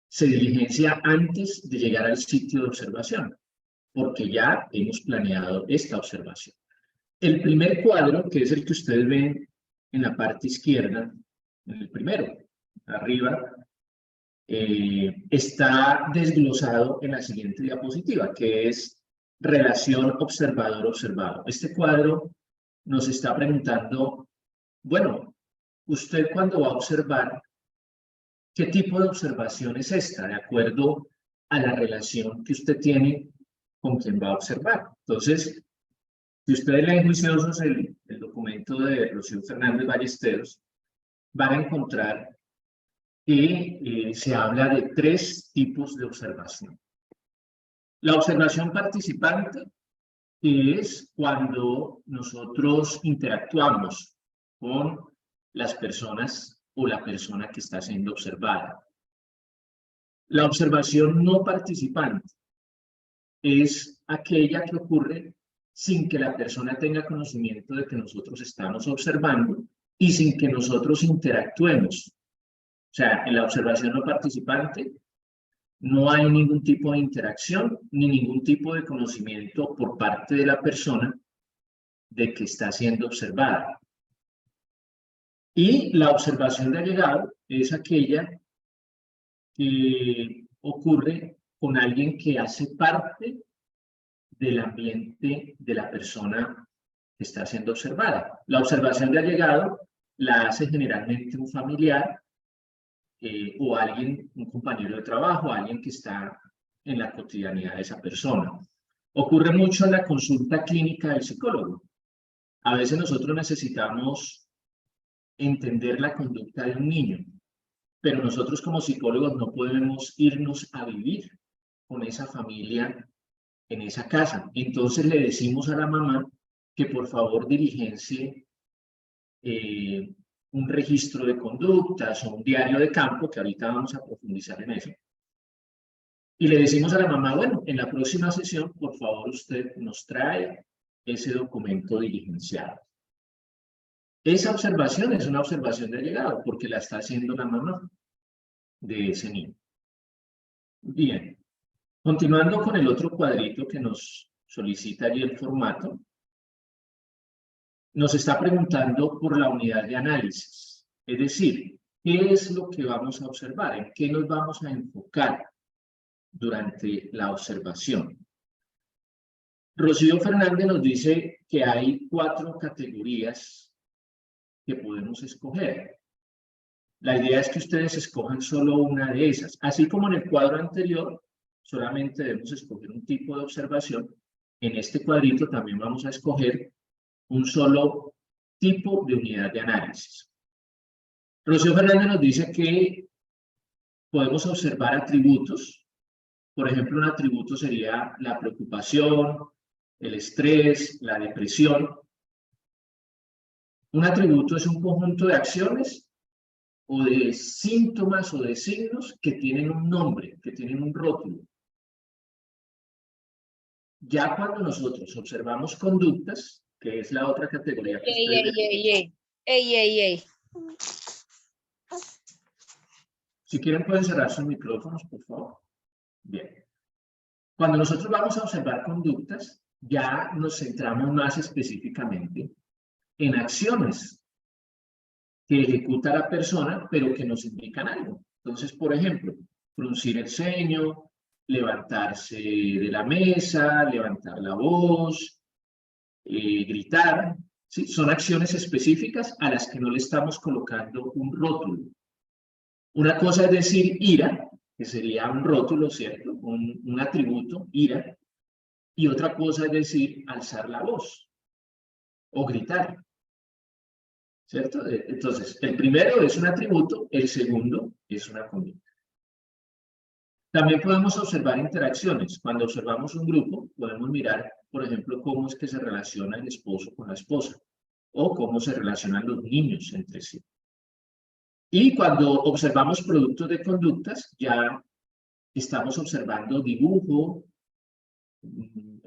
se diligencia antes de llegar al sitio de observación, porque ya hemos planeado esta observación. El primer cuadro, que es el que ustedes ven en la parte izquierda, en el primero, arriba, está desglosado en la siguiente diapositiva, que es relación observador-observado. Este cuadro nos está preguntando, bueno, usted cuando va a observar, ¿qué tipo de observación es esta? De acuerdo a la relación que usted tiene con quien va a observar. Entonces, si ustedes leen juiciosos el documento de Rocío Fernández Ballesteros, van a encontrar que se habla de 3 tipos de observación. La observación participante, que es cuando nosotros interactuamos con las personas o la persona que está siendo observada. La observación no participante es aquella que ocurre sin que la persona tenga conocimiento de que nosotros estamos observando y sin que nosotros interactuemos. O sea, en la observación no participante no hay ningún tipo de interacción ni ningún tipo de conocimiento por parte de la persona de que está siendo observada. Y la observación de allegado es aquella que ocurre con alguien que hace parte del ambiente de la persona que está siendo observada. La observación de allegado la hace generalmente un familiar o alguien, un compañero de trabajo, alguien que está en la cotidianidad de esa persona. Ocurre mucho en la consulta clínica del psicólogo. A veces nosotros necesitamos entender la conducta de un niño, pero nosotros como psicólogos no podemos irnos a vivir con esa familia en esa casa. Entonces le decimos a la mamá que por favor diligencie un registro de conductas o un diario de campo, que ahorita vamos a profundizar en eso. Y le decimos a la mamá, bueno, en la próxima sesión, por favor, usted nos trae ese documento diligenciado. Esa observación es una observación de allegado, porque la está haciendo la mamá de ese niño. Bien. Continuando con el otro cuadrito que nos solicita allí el formato, nos está preguntando por la unidad de análisis. Es decir, ¿qué es lo que vamos a observar? ¿En qué nos vamos a enfocar durante la observación? Rocío Fernández nos dice que hay 4 categorías que podemos escoger. La idea es que ustedes escojan solo una de esas. Así como en el cuadro anterior, solamente debemos escoger un tipo de observación. En este cuadrito también vamos a escoger un solo tipo de unidad de análisis. Rocío Fernández nos dice que podemos observar atributos. Por ejemplo, un atributo sería la preocupación, el estrés, la depresión. Un atributo es un conjunto de acciones o de síntomas o de signos que tienen un nombre, que tienen un rótulo. Ya cuando nosotros observamos conductas, que es la otra categoría que Ey. Si quieren pueden cerrar sus micrófonos, por favor. Bien. Cuando nosotros vamos a observar conductas, ya nos centramos más específicamente en acciones que ejecuta la persona, pero que nos indican algo. Entonces, por ejemplo, fruncir el ceño, levantarse de la mesa, levantar la voz, gritar. ¿Sí? Son acciones específicas a las que no le estamos colocando un rótulo. Una cosa es decir ira, que sería un rótulo, ¿cierto? Un atributo, ira. Y otra cosa es decir alzar la voz o gritar. ¿Cierto? Entonces, el primero es un atributo, el segundo es una conducta. También podemos observar interacciones. Cuando observamos un grupo, podemos mirar, por ejemplo, cómo es que se relaciona el esposo con la esposa, o cómo se relacionan los niños entre sí. Y cuando observamos productos de conductas, ya estamos observando dibujo,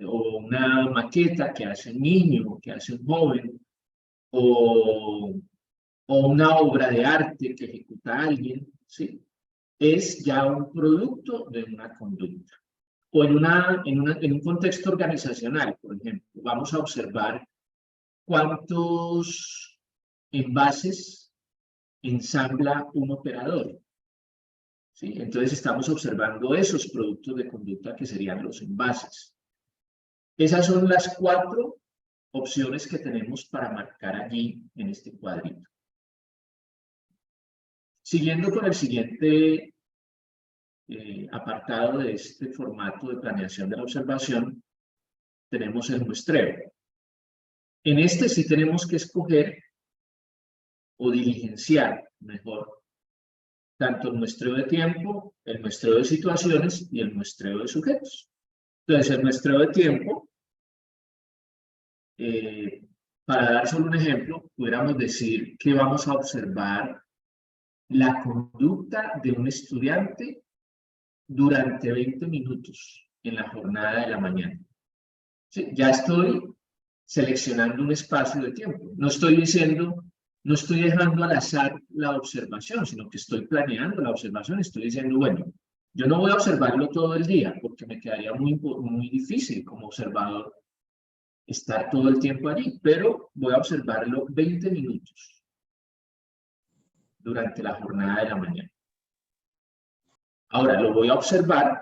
o una maqueta que hace un niño, que hace un joven, o una obra de arte que ejecuta alguien, ¿sí? Es ya un producto de una conducta. O en un contexto organizacional, por ejemplo, vamos a observar cuántos envases ensambla un operador, ¿sí? Entonces estamos observando esos productos de conducta que serían los envases. Esas son las 4 opciones que tenemos para marcar allí en este cuadrito. Siguiendo con el siguiente apartado de este formato de planeación de la observación, tenemos el muestreo. En este sí tenemos que escoger o diligenciar mejor tanto el muestreo de tiempo, el muestreo de situaciones y el muestreo de sujetos. Entonces, el muestreo de tiempo, para dar solo un ejemplo, pudiéramos decir que vamos a observar la conducta de un estudiante durante 20 minutos en la jornada de la mañana. ¿Sí? Ya estoy seleccionando un espacio de tiempo. No estoy diciendo, no estoy dejando al azar la observación, sino que estoy planeando la observación. Estoy diciendo, bueno, yo no voy a observarlo todo el día, porque me quedaría muy difícil como observador estar todo el tiempo allí, pero voy a observarlo 20 minutos durante la jornada de la mañana. Ahora, lo voy a observar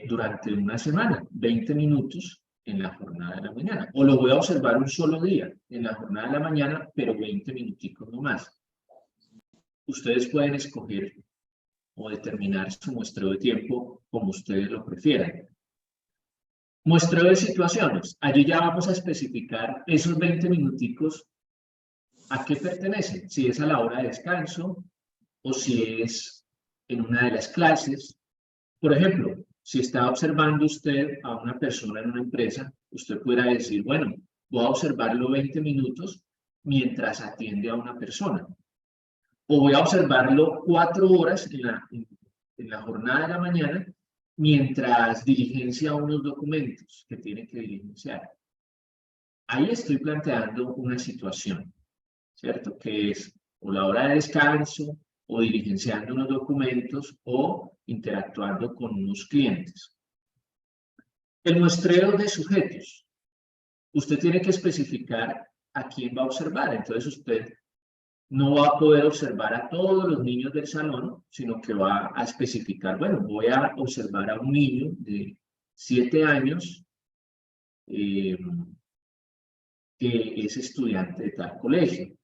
durante una semana, 20 minutos en la jornada de la mañana. O lo voy a observar un solo día en la jornada de la mañana, pero 20 minuticos no más. Ustedes pueden escoger o determinar su muestreo de tiempo como ustedes lo prefieran. Muestreo de situaciones. Allí ya vamos a especificar esos 20 minuticos a qué pertenecen. Si es a la hora de descanso o si es en una de las clases. Por ejemplo, si está observando usted a una persona en una empresa, usted pudiera decir, bueno, voy a observarlo 20 minutos mientras atiende a una persona. O voy a observarlo 4 horas en la jornada de la mañana mientras diligencia unos documentos que tiene que diligenciar. Ahí estoy planteando una situación, ¿cierto? Que es o la hora de descanso, o diligenciando unos documentos, o interactuando con unos clientes. El muestreo de sujetos. Usted tiene que especificar a quién va a observar. Entonces usted no va a poder observar a todos los niños del salón, sino que va a especificar, bueno, voy a observar a un niño de 7 años que es estudiante de tal colegio.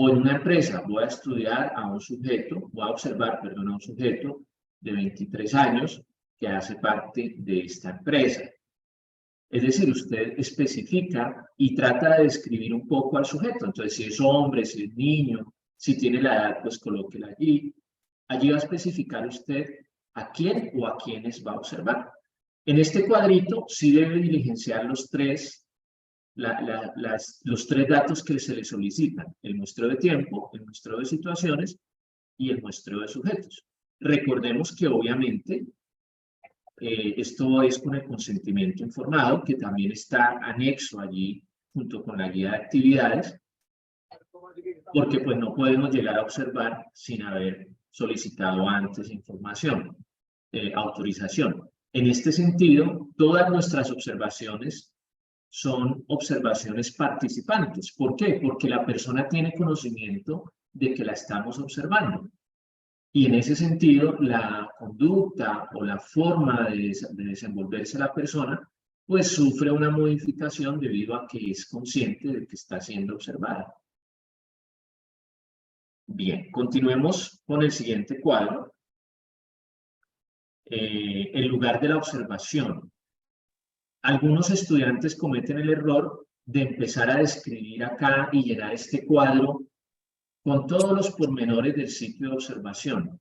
O en una empresa voy a estudiar a un sujeto, voy a observar, perdón, a un sujeto de 23 años que hace parte de esta empresa. Es decir, usted especifica y trata de describir un poco al sujeto. Entonces, si es hombre, si es niño, si tiene la edad, pues colóquela allí. Allí va a especificar usted a quién o a quiénes va a observar. En este cuadrito sí debe diligenciar los 3 datos que se le solicitan: el muestreo de tiempo, el muestreo de situaciones y el muestreo de sujetos. Recordemos que obviamente esto es con el consentimiento informado, que también está anexo allí junto con la guía de actividades, porque pues no podemos llegar a observar sin haber solicitado antes información, autorización. En este sentido, todas nuestras observaciones son observaciones participantes. ¿Por qué? Porque la persona tiene conocimiento de que la estamos observando. Y en ese sentido, la conducta o la forma de desenvolverse la persona, pues sufre una modificación debido a que es consciente de que está siendo observada. Bien, continuemos con el siguiente cuadro. El lugar de la observación. Algunos estudiantes cometen el error de empezar a describir acá y llenar este cuadro con todos los pormenores del sitio de observación.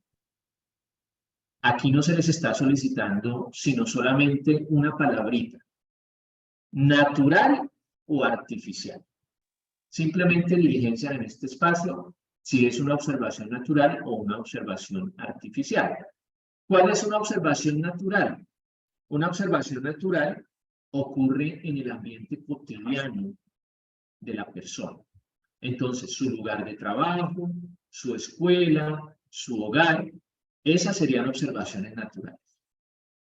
Aquí no se les está solicitando sino solamente una palabrita: natural o artificial. Simplemente diligencian en este espacio si es una observación natural o una observación artificial. ¿Cuál es una observación natural? Una observación natural ocurre en el ambiente cotidiano de la persona. Entonces, su lugar de trabajo, su escuela, su hogar, esas serían observaciones naturales.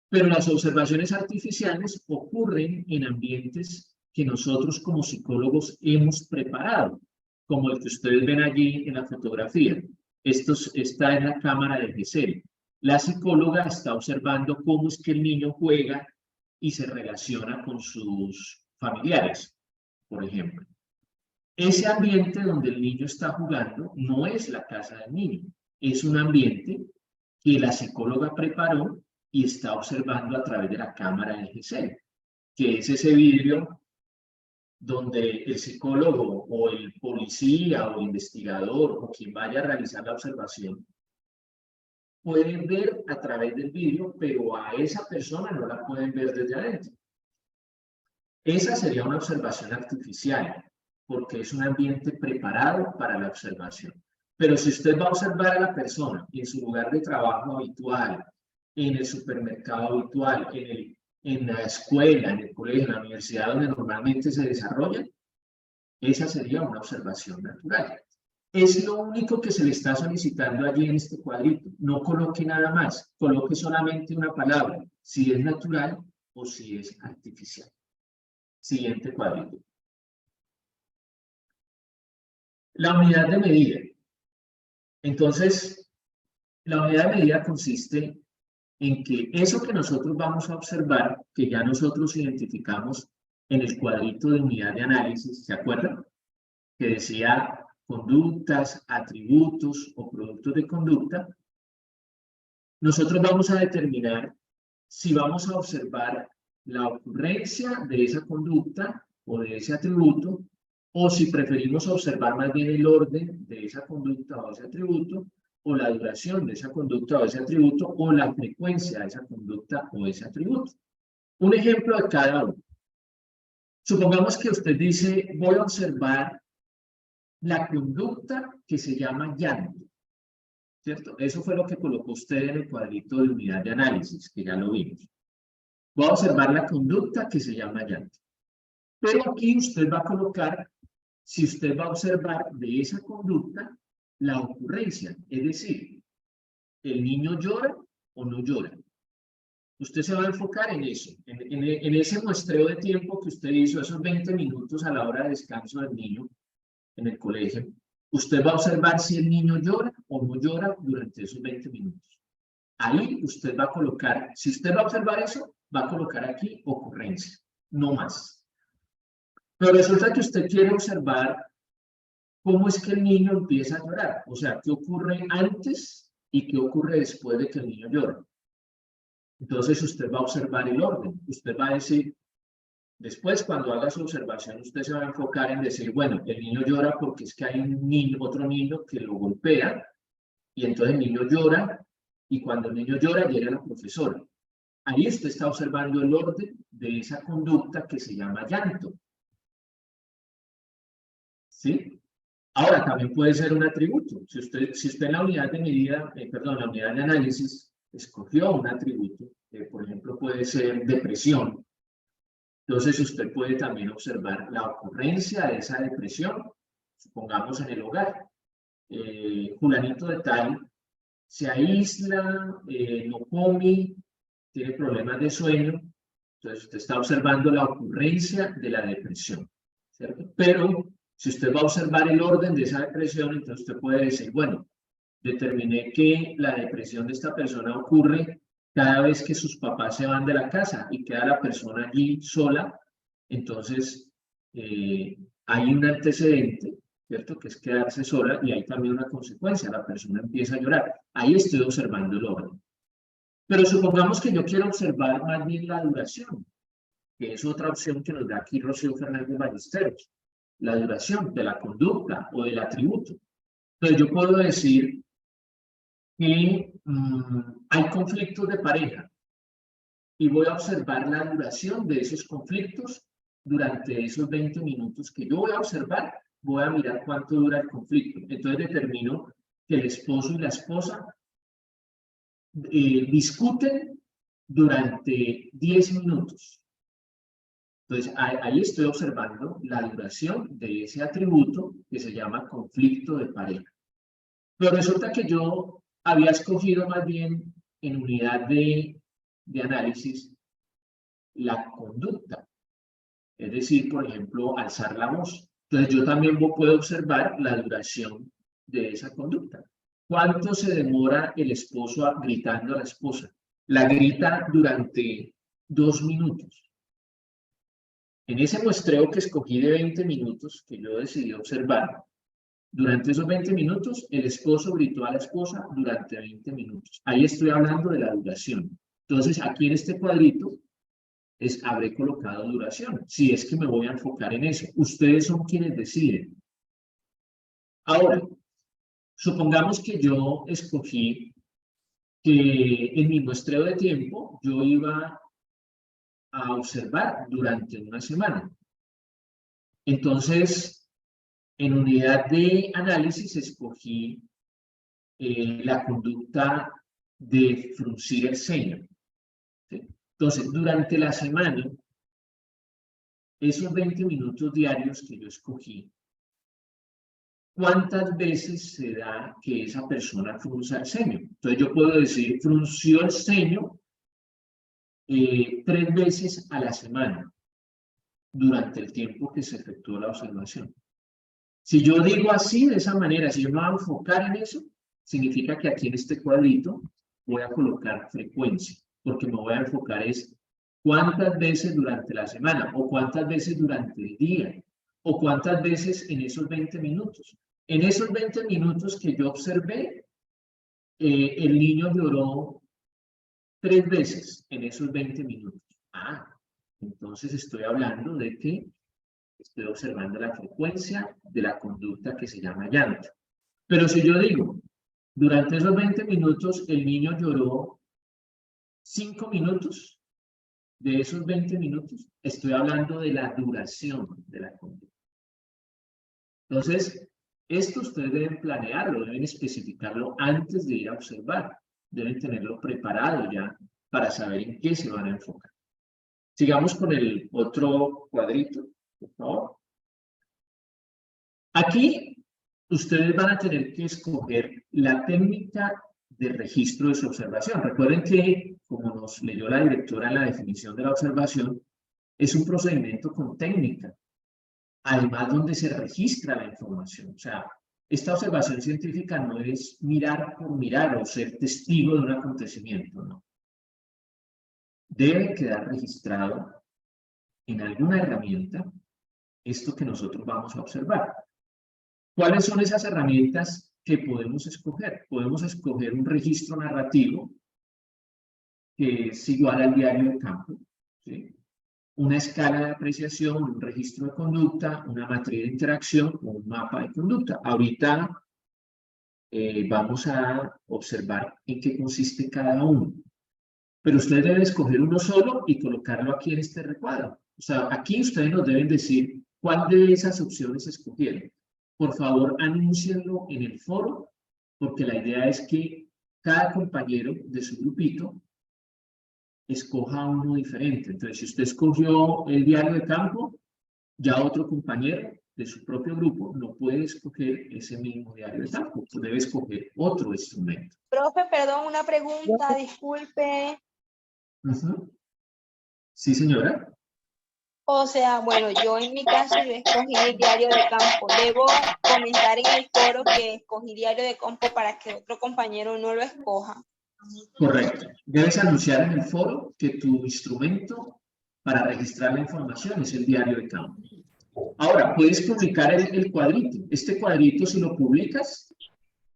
Pero las observaciones artificiales ocurren en ambientes que nosotros como psicólogos hemos preparado, como el que ustedes ven allí en la fotografía. Esto está en la cámara de Gesell. La psicóloga está observando cómo es que el niño juega y se relaciona con sus familiares, por ejemplo. Ese ambiente donde el niño está jugando no es la casa del niño, es un ambiente que la psicóloga preparó y está observando a través de la cámara de Gesell, que es ese vidrio donde el psicólogo o el policía o el investigador o quien vaya a realizar la observación pueden ver a través del vidrio, pero a esa persona no la pueden ver desde adentro. Esa sería una observación artificial, porque es un ambiente preparado para la observación. Pero si usted va a observar a la persona en su lugar de trabajo habitual, en el supermercado habitual, en la escuela, en el colegio, en la universidad donde normalmente se desarrolla, esa sería una observación natural. Es lo único que se le está solicitando allí en este cuadrito. No coloque nada más, coloque solamente una palabra, si es natural o si es artificial. Siguiente cuadrito. La unidad de medida. Entonces, la unidad de medida consiste en que eso que nosotros vamos a observar, que ya nosotros identificamos en el cuadrito de unidad de análisis, ¿se acuerdan? Que decía conductas, atributos o productos de conducta. Nosotros vamos a determinar si vamos a observar la ocurrencia de esa conducta o de ese atributo, o si preferimos observar más bien el orden de esa conducta o ese atributo, o la duración de esa conducta o ese atributo, o la frecuencia de esa conducta o ese atributo. Un ejemplo de cada uno. Supongamos que usted dice, voy a observar la conducta que se llama llanto, ¿cierto? Eso fue lo que colocó usted en el cuadrito de unidad de análisis, que ya lo vimos. Voy a observar la conducta que se llama llanto. Pero aquí usted va a colocar, si usted va a observar de esa conducta, la ocurrencia, es decir, ¿el niño llora o no llora? Usted se va a enfocar en eso, en ese muestreo de tiempo que usted hizo, esos 20 minutos a la hora de descanso del niño en el colegio. Usted va a observar si el niño llora o no llora durante esos 20 minutos. Ahí usted va a colocar, si usted va a observar eso, va a colocar aquí ocurrencia, no más. Pero resulta que usted quiere observar cómo es que el niño empieza a llorar, o sea, qué ocurre antes y qué ocurre después de que el niño llora. Entonces usted va a observar el orden, usted va a decir, después cuando haga su observación, usted se va a enfocar en decir, bueno, el niño llora porque es que hay un niño, otro niño que lo golpea, y entonces el niño llora, y cuando el niño llora llega la profesora. Ahí usted está observando el orden de esa conducta que se llama llanto. ¿Sí? Ahora, también puede ser un atributo. Si usted en la unidad de medida, la unidad de análisis, escogió un atributo, por ejemplo, puede ser depresión. Entonces, usted puede también observar la ocurrencia de esa depresión, supongamos en el hogar. Fulanito de tal se aísla, no come, tiene problemas de sueño. Entonces, usted está observando la ocurrencia de la depresión, ¿cierto? Pero si usted va a observar el orden de esa depresión, entonces usted puede decir, bueno, determiné que la depresión de esta persona ocurre cada vez que sus papás se van de la casa y queda la persona allí sola. Entonces, hay un antecedente, ¿cierto? Que es quedarse sola, y hay también una consecuencia, la persona empieza a llorar. Ahí estoy observando el orden. Pero supongamos que yo quiero observar más bien la duración, que es otra opción que nos da aquí Rocío Fernández Ballesteros. La duración de la conducta o del atributo. Entonces yo puedo decir que hay conflictos de pareja y voy a observar la duración de esos conflictos durante esos 20 minutos que yo voy a observar, voy a mirar cuánto dura el conflicto. Entonces determino que el esposo y la esposa discuten durante 10 minutos. Entonces, ahí estoy observando la duración de ese atributo que se llama conflicto de pareja. Pero resulta que yo había escogido más bien en unidad de análisis la conducta. Es decir, por ejemplo, alzar la voz. Entonces, yo también puedo observar la duración de esa conducta. ¿Cuánto se demora el esposo gritando a la esposa? La grita durante 2 minutos. En ese muestreo que escogí de 20 minutos, que yo decidí observar, durante esos 20 minutos, el esposo gritó a la esposa durante 20 minutos. Ahí estoy hablando de la duración. Entonces, aquí en este cuadrito, habré colocado duración, si es que me voy a enfocar en eso. Ustedes son quienes deciden. Ahora, supongamos que yo escogí que en mi muestreo de tiempo yo iba a observar durante una semana. Entonces, en unidad de análisis escogí la conducta de fruncir el ceño. ¿Sí? Entonces, durante la semana, esos 20 minutos diarios que yo escogí, ¿cuántas veces se da que esa persona frunza el ceño? Entonces, yo puedo decir, frunció el ceño 3 veces a la semana durante el tiempo que se efectuó la observación. Si yo digo así, de esa manera, si yo me voy a enfocar en eso, significa que aquí en este cuadrito voy a colocar frecuencia, porque me voy a enfocar es cuántas veces durante la semana, o cuántas veces durante el día, o cuántas veces en esos 20 minutos. En esos 20 minutos que yo observé, el niño lloró 3 veces en esos 20 minutos. Ah, entonces estoy hablando de que estoy observando la frecuencia de la conducta que se llama llanto. Pero si yo digo, durante esos 20 minutos el niño lloró 5 minutos, de esos 20 minutos, estoy hablando de la duración de la conducta. Entonces, esto ustedes deben planearlo, deben especificarlo antes de ir a observar. Deben tenerlo preparado ya para saber en qué se van a enfocar. Sigamos con el otro cuadrito, por favor. Aquí, ustedes van a tener que escoger la técnica de registro de su observación. Recuerden que, como nos leyó la directora en la definición de la observación, es un procedimiento con técnica, además donde se registra la información. O sea, esta observación científica no es mirar por mirar o ser testigo de un acontecimiento, no. Debe quedar registrado en alguna herramienta esto que nosotros vamos a observar. ¿Cuáles son esas herramientas que podemos escoger? Podemos escoger un registro narrativo que es igual al diario de campo, ¿sí? Una escala de apreciación, un registro de conducta, una matriz de interacción o un mapa de conducta. Ahorita vamos a observar en qué consiste cada uno. Pero ustedes deben escoger uno solo y colocarlo aquí en este recuadro. O sea, aquí ustedes nos deben decir cuál de esas opciones escogieron. Por favor, anúncienlo en el foro, porque la idea es que cada compañero de su grupito escoja uno diferente. Entonces, si usted escogió el diario de campo, ya otro compañero de su propio grupo no puede escoger ese mismo diario de campo, debe escoger otro instrumento. Profe, perdón, una pregunta, disculpe. Sí, señora. O sea, bueno, yo en mi caso yo escogí el diario de campo. Debo comentar en el foro que escogí diario de campo para que otro compañero no lo escoja. Correcto. Debes anunciar en el foro que tu instrumento para registrar la información es el diario de campo. Ahora, puedes publicar el cuadrito. Este cuadrito, si lo publicas,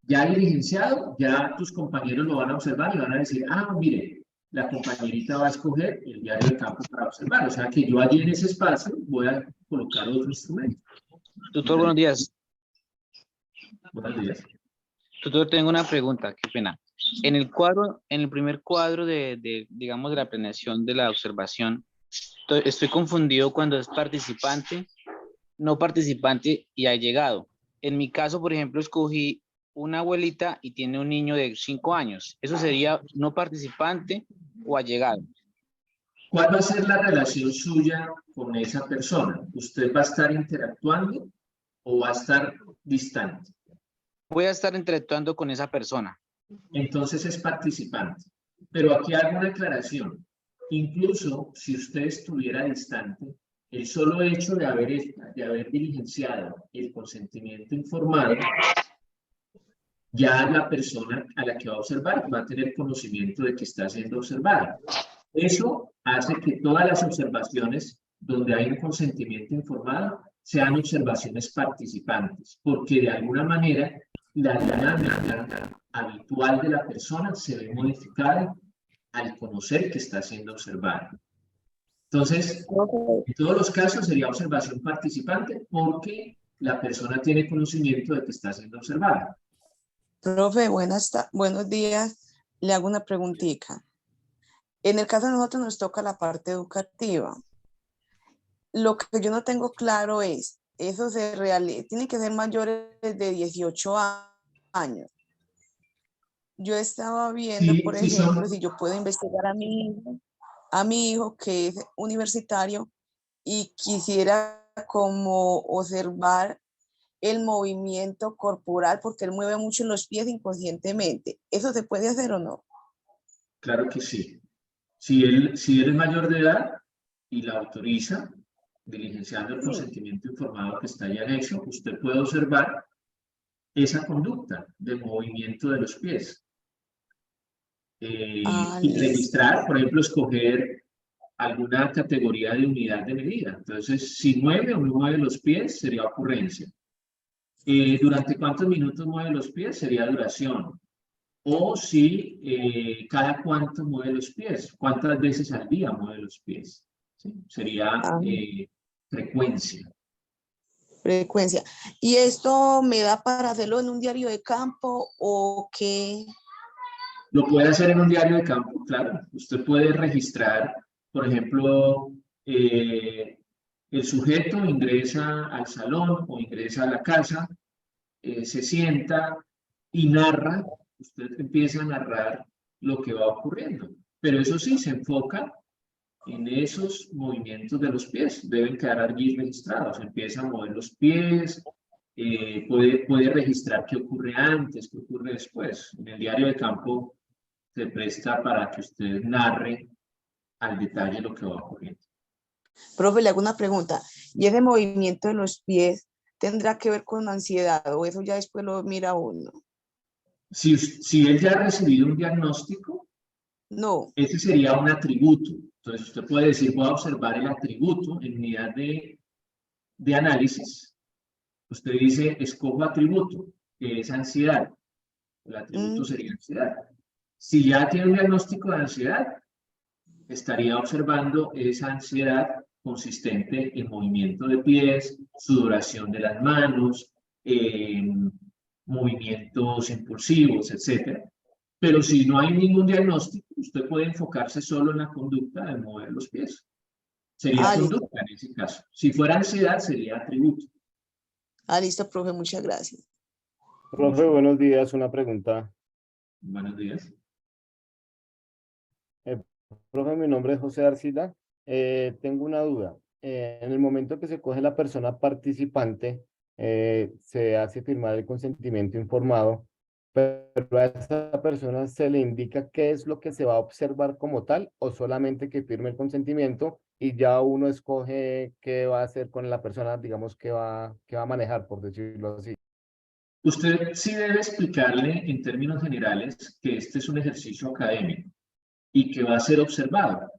ya diligenciado, ya tus compañeros lo van a observar y van a decir, ah, mire, la compañerita va a escoger el diario de campo para observar. O sea que yo allí en ese espacio voy a colocar otro instrumento. Tutor, buenos días. Buenos días. Tutor, tengo una pregunta, qué pena. En el cuadro, en el primer cuadro digamos, de la planeación de la observación, estoy confundido cuando es participante, no participante y ha llegado. En mi caso, por ejemplo, escogí una abuelita y tiene un niño de 5 años. Eso sería no participante o allegado. ¿Cuál va a ser la relación suya con esa persona? ¿Usted va a estar interactuando o va a estar distante? Voy a estar interactuando con esa persona. Entonces es participante. Pero aquí hago una aclaración. Incluso si usted estuviera distante, el solo hecho de haber diligenciado el consentimiento informado, ya la persona a la que va a observar va a tener conocimiento de que está siendo observada. Eso hace que todas las observaciones donde hay un consentimiento informado sean observaciones participantes, porque de alguna manera la dinámica habitual de la persona se ve modificada al conocer que está siendo observada. Entonces, en todos los casos sería observación participante porque la persona tiene conocimiento de que está siendo observada. Profe, buenos días. Le hago una preguntita. En el caso de nosotros nos toca la parte educativa. Lo que yo no tengo claro es, eso tiene que ser mayores de 18 años. Yo estaba viendo, Sí, por sí ejemplo, son. si yo puedo investigar a mi hijo que es universitario y quisiera como observar el movimiento corporal porque él mueve mucho los pies inconscientemente. ¿Eso se puede hacer o no? Claro que sí. Si él es mayor de edad y la autoriza, diligenciando el consentimiento informado que está ya hecho, usted puede observar esa conducta de movimiento de los pies. Y registrar, por ejemplo, escoger alguna categoría de unidad de medida. Entonces, si mueve o no mueve los pies, sería ocurrencia. ¿Durante cuántos minutos mueve los pies? Sería duración. O si cada cuánto mueve los pies, cuántas veces al día mueve los pies. ¿Sí? Sería frecuencia. Frecuencia. ¿Y esto me da para hacerlo en un diario de campo o qué? Lo puede hacer en un diario de campo, claro. Usted puede registrar, por ejemplo, el sujeto ingresa al salón o ingresa a la casa, se sienta y narra. Usted empieza a narrar lo que va ocurriendo. Pero eso sí, se enfoca en esos movimientos de los pies. Deben quedar allí registrados. Empieza a mover los pies, puede registrar qué ocurre antes, qué ocurre después. En el diario de campo se presta para que usted narre al detalle lo que va ocurriendo. Profe, le hago una pregunta. ¿Y ese movimiento de los pies tendrá que ver con ansiedad o eso ya después lo mira uno? Si él ya ha recibido un diagnóstico, no. Ese sería un atributo. Entonces usted puede decir, voy a observar el atributo en unidad de análisis. Usted dice, escojo atributo, que es ansiedad. El atributo sería ansiedad. Si ya tiene un diagnóstico de ansiedad, estaría observando esa ansiedad consistente en movimiento de pies, sudoración de las manos, movimientos impulsivos, etc. Pero si no hay ningún diagnóstico, usted puede enfocarse solo en la conducta de mover los pies. Sería conducta en ese caso. Si fuera ansiedad, sería atributo. Listo, profe, muchas gracias. Profe, buenos días, una pregunta. Buenos días. Profe, mi nombre es José Arcila. Tengo una duda. En el momento que se coge la persona participante, se hace firmar el consentimiento informado, pero a esa persona se le indica qué es lo que se va a observar como tal, o solamente que firme el consentimiento y ya uno escoge qué va a hacer con la persona, digamos, que va a manejar, por decirlo así. Usted sí debe explicarle en términos generales que este es un ejercicio académico y que va a ser observado.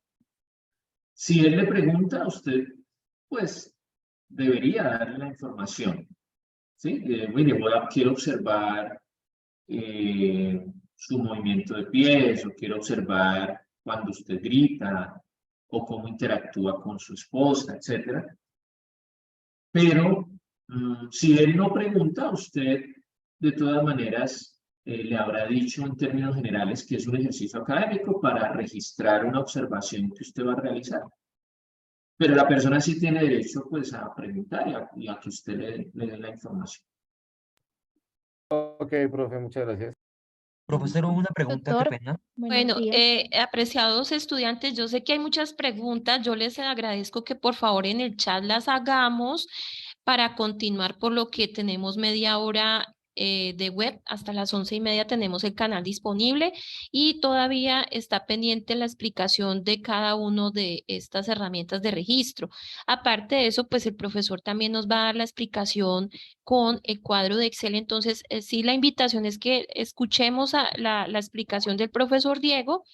Si él le pregunta, usted, pues, debería darle la información. ¿Sí? Mire, quiero observar su movimiento de pies, o quiero observar cuando usted grita, o cómo interactúa con su esposa, etc. Pero si él no pregunta, usted de todas maneras le habrá dicho en términos generales que es un ejercicio académico para registrar una observación que usted va a realizar. Pero la persona sí tiene derecho, pues, a preguntar y a que usted le dé la información. Ok, profe, muchas gracias. Profesor, una pregunta, qué Doctor, pena. Bueno, apreciados estudiantes, yo sé que hay muchas preguntas, yo les agradezco que por favor en el chat las hagamos para continuar, por lo que tenemos media hora de web, hasta las 11:30 tenemos el canal disponible y todavía está pendiente la explicación de cada uno de estas herramientas de registro. Aparte de eso, pues el profesor también nos va a dar la explicación con el cuadro de Excel. Entonces, sí, la invitación es que escuchemos la explicación del profesor Diego.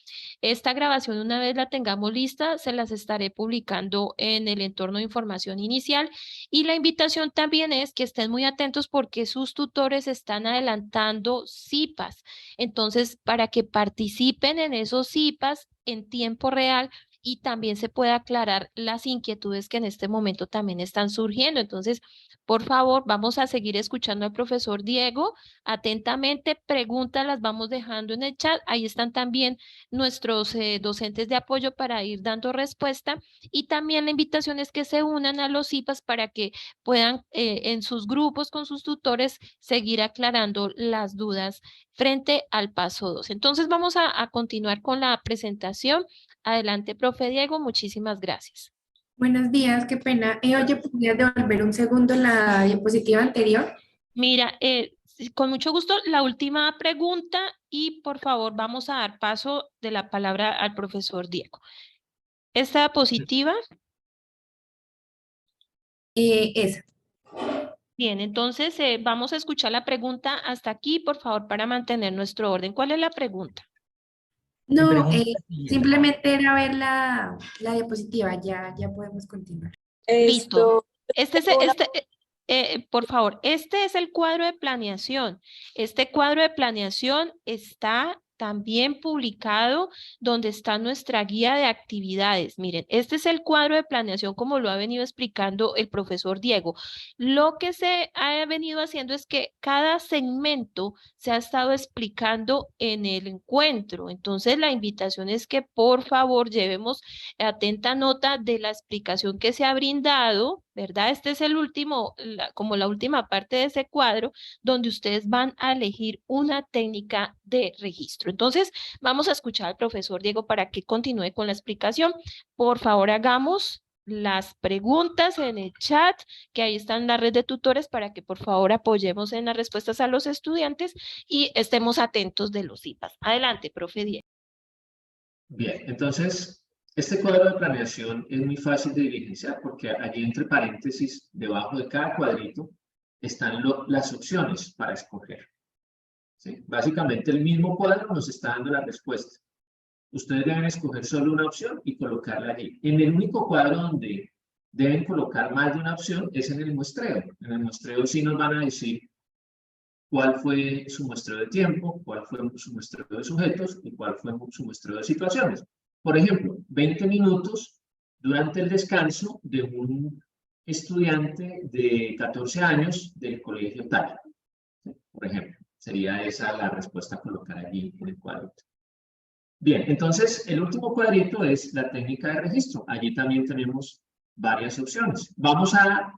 Esta grabación, una vez la tengamos lista, se las estaré publicando en el entorno de información inicial. Y la invitación también es que estén muy atentos porque sus tutores están adelantando CIPAS. Entonces, para que participen en esos CIPAS en tiempo real y también se pueda aclarar las inquietudes que en este momento también están surgiendo. Entonces, por favor, vamos a seguir escuchando al profesor Diego atentamente. Preguntas las vamos dejando en el chat. Ahí están también nuestros docentes de apoyo para ir dando respuesta. Y también la invitación es que se unan a los CIPAS para que puedan en sus grupos con sus tutores seguir aclarando las dudas frente al paso 2. Entonces vamos a continuar con la presentación. Adelante, profe Diego. Muchísimas gracias. Buenos días, qué pena. Oye, ¿podrías devolver un segundo la diapositiva anterior? Mira, con mucho gusto, la última pregunta y por favor vamos a dar paso de la palabra al profesor Diego. ¿Esta diapositiva? Esa. Bien, entonces vamos a escuchar la pregunta hasta aquí, por favor, para mantener nuestro orden. ¿Cuál es la pregunta? No, simplemente era ver la diapositiva, ya podemos continuar. Listo. Por favor, este es el cuadro de planeación. Este cuadro de planeación está también publicado donde está nuestra guía de actividades. Miren, este es el cuadro de planeación como lo ha venido explicando el profesor Diego. Lo que se ha venido haciendo es que cada segmento se ha estado explicando en el encuentro. Entonces, la invitación es que por favor llevemos atenta nota de la explicación que se ha brindado, ¿verdad? Este es el último, como la última parte de ese cuadro, donde ustedes van a elegir una técnica de registro. Entonces, vamos a escuchar al profesor Diego para que continúe con la explicación. Por favor, hagamos las preguntas en el chat, que ahí está en la red de tutores, para que por favor apoyemos en las respuestas a los estudiantes y estemos atentos de los CIPAS. Adelante, profe Diego. Bien, entonces, este cuadro de planeación es muy fácil de diligenciar porque allí entre paréntesis, debajo de cada cuadrito, están las opciones para escoger. ¿Sí? Básicamente el mismo cuadro nos está dando la respuesta. Ustedes deben escoger solo una opción y colocarla allí. En el único cuadro donde deben colocar más de una opción es en el muestreo. En el muestreo sí nos van a decir cuál fue su muestreo de tiempo, cuál fue su muestreo de sujetos y cuál fue su muestreo de situaciones. Por ejemplo, 20 minutos durante el descanso de un estudiante de 14 años del colegio tal. Por ejemplo, sería esa la respuesta a colocar allí en el cuadrito. Bien, entonces el último cuadrito es la técnica de registro. Allí también tenemos varias opciones. Vamos a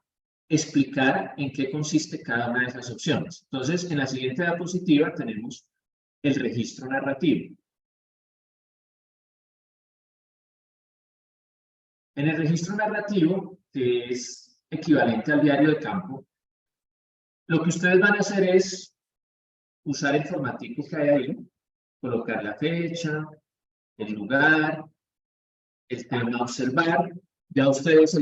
explicar en qué consiste cada una de esas opciones. Entonces, en la siguiente diapositiva tenemos el registro narrativo. En el registro narrativo, que es equivalente al diario de campo, lo que ustedes van a hacer es usar el formatico que hay ahí, colocar la fecha, el lugar, el tema a observar. Ya ustedes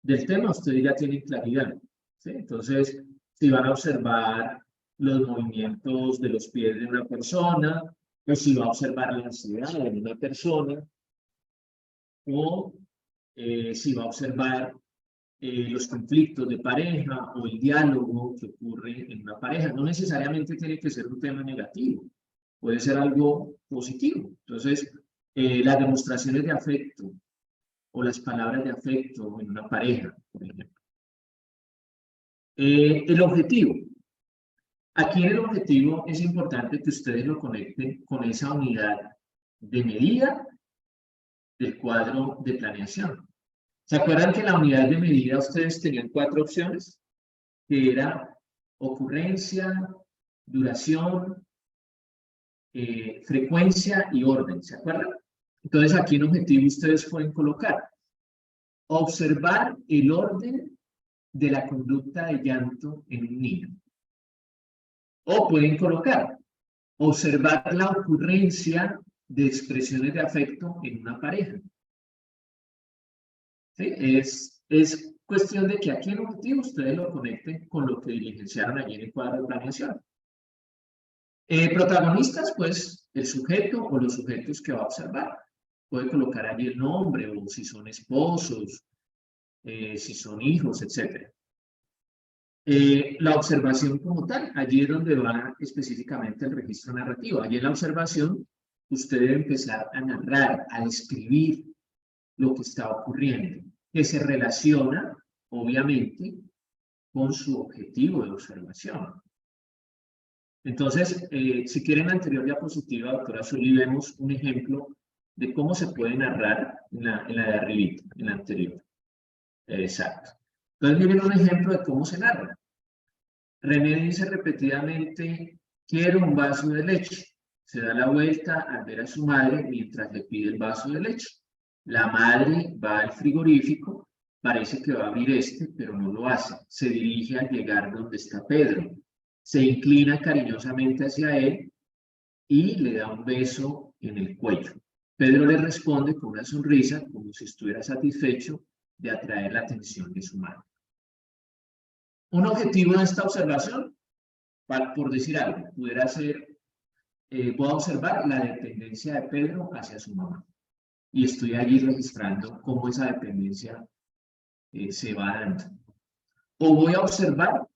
del tema ustedes ya tienen claridad, ¿sí? Entonces, si van a observar los movimientos de los pies de una persona, o si va a observar la ansiedad de una persona, o si va a observar los conflictos de pareja o el diálogo que ocurre en una pareja. No necesariamente tiene que ser un tema negativo, puede ser algo positivo. Entonces, las demostraciones de afecto o las palabras de afecto en una pareja, por ejemplo. El objetivo. Aquí en el objetivo es importante que ustedes lo conecten con esa unidad de medida del cuadro de planeación. ¿Se acuerdan que en la unidad de medida ustedes tenían 4 opciones? Que era ocurrencia, duración, frecuencia y orden, ¿se acuerdan? Entonces aquí en objetivo ustedes pueden colocar observar el orden de la conducta de llanto en un niño. O pueden colocar observar la ocurrencia de expresiones de afecto en una pareja. ¿Sí? Es cuestión de que aquí en objetivo ustedes lo conecten con lo que diligenciaron allí en el cuadro de planeación. Protagonistas, pues el sujeto o los sujetos que va a observar. Puede colocar allí el nombre o si son esposos, si son hijos, etc. La observación como tal, allí es donde va específicamente el registro narrativo. Allí en la observación usted debe empezar a narrar, a describir lo que está ocurriendo, que se relaciona, obviamente, con su objetivo de observación. Entonces, si quieren la anterior diapositiva, doctora Zully, vemos un ejemplo de cómo se puede narrar en la de arribita, en la anterior. Exacto. Entonces, miren un ejemplo de cómo se narra. René dice repetidamente, quiero un vaso de leche. Se da la vuelta al ver a su madre mientras le pide el vaso de leche. La madre va al frigorífico, parece que va a abrir pero no lo hace. Se dirige al llegar donde está Pedro. Se inclina cariñosamente hacia él y le da un beso en el cuello. Pedro le responde con una sonrisa, como si estuviera satisfecho de atraer la atención de su madre. Un objetivo de esta observación, por decir algo, pudiera ser, puedo observar la dependencia de Pedro hacia su mamá. Y estoy allí registrando cómo esa dependencia se va dando. O voy a observar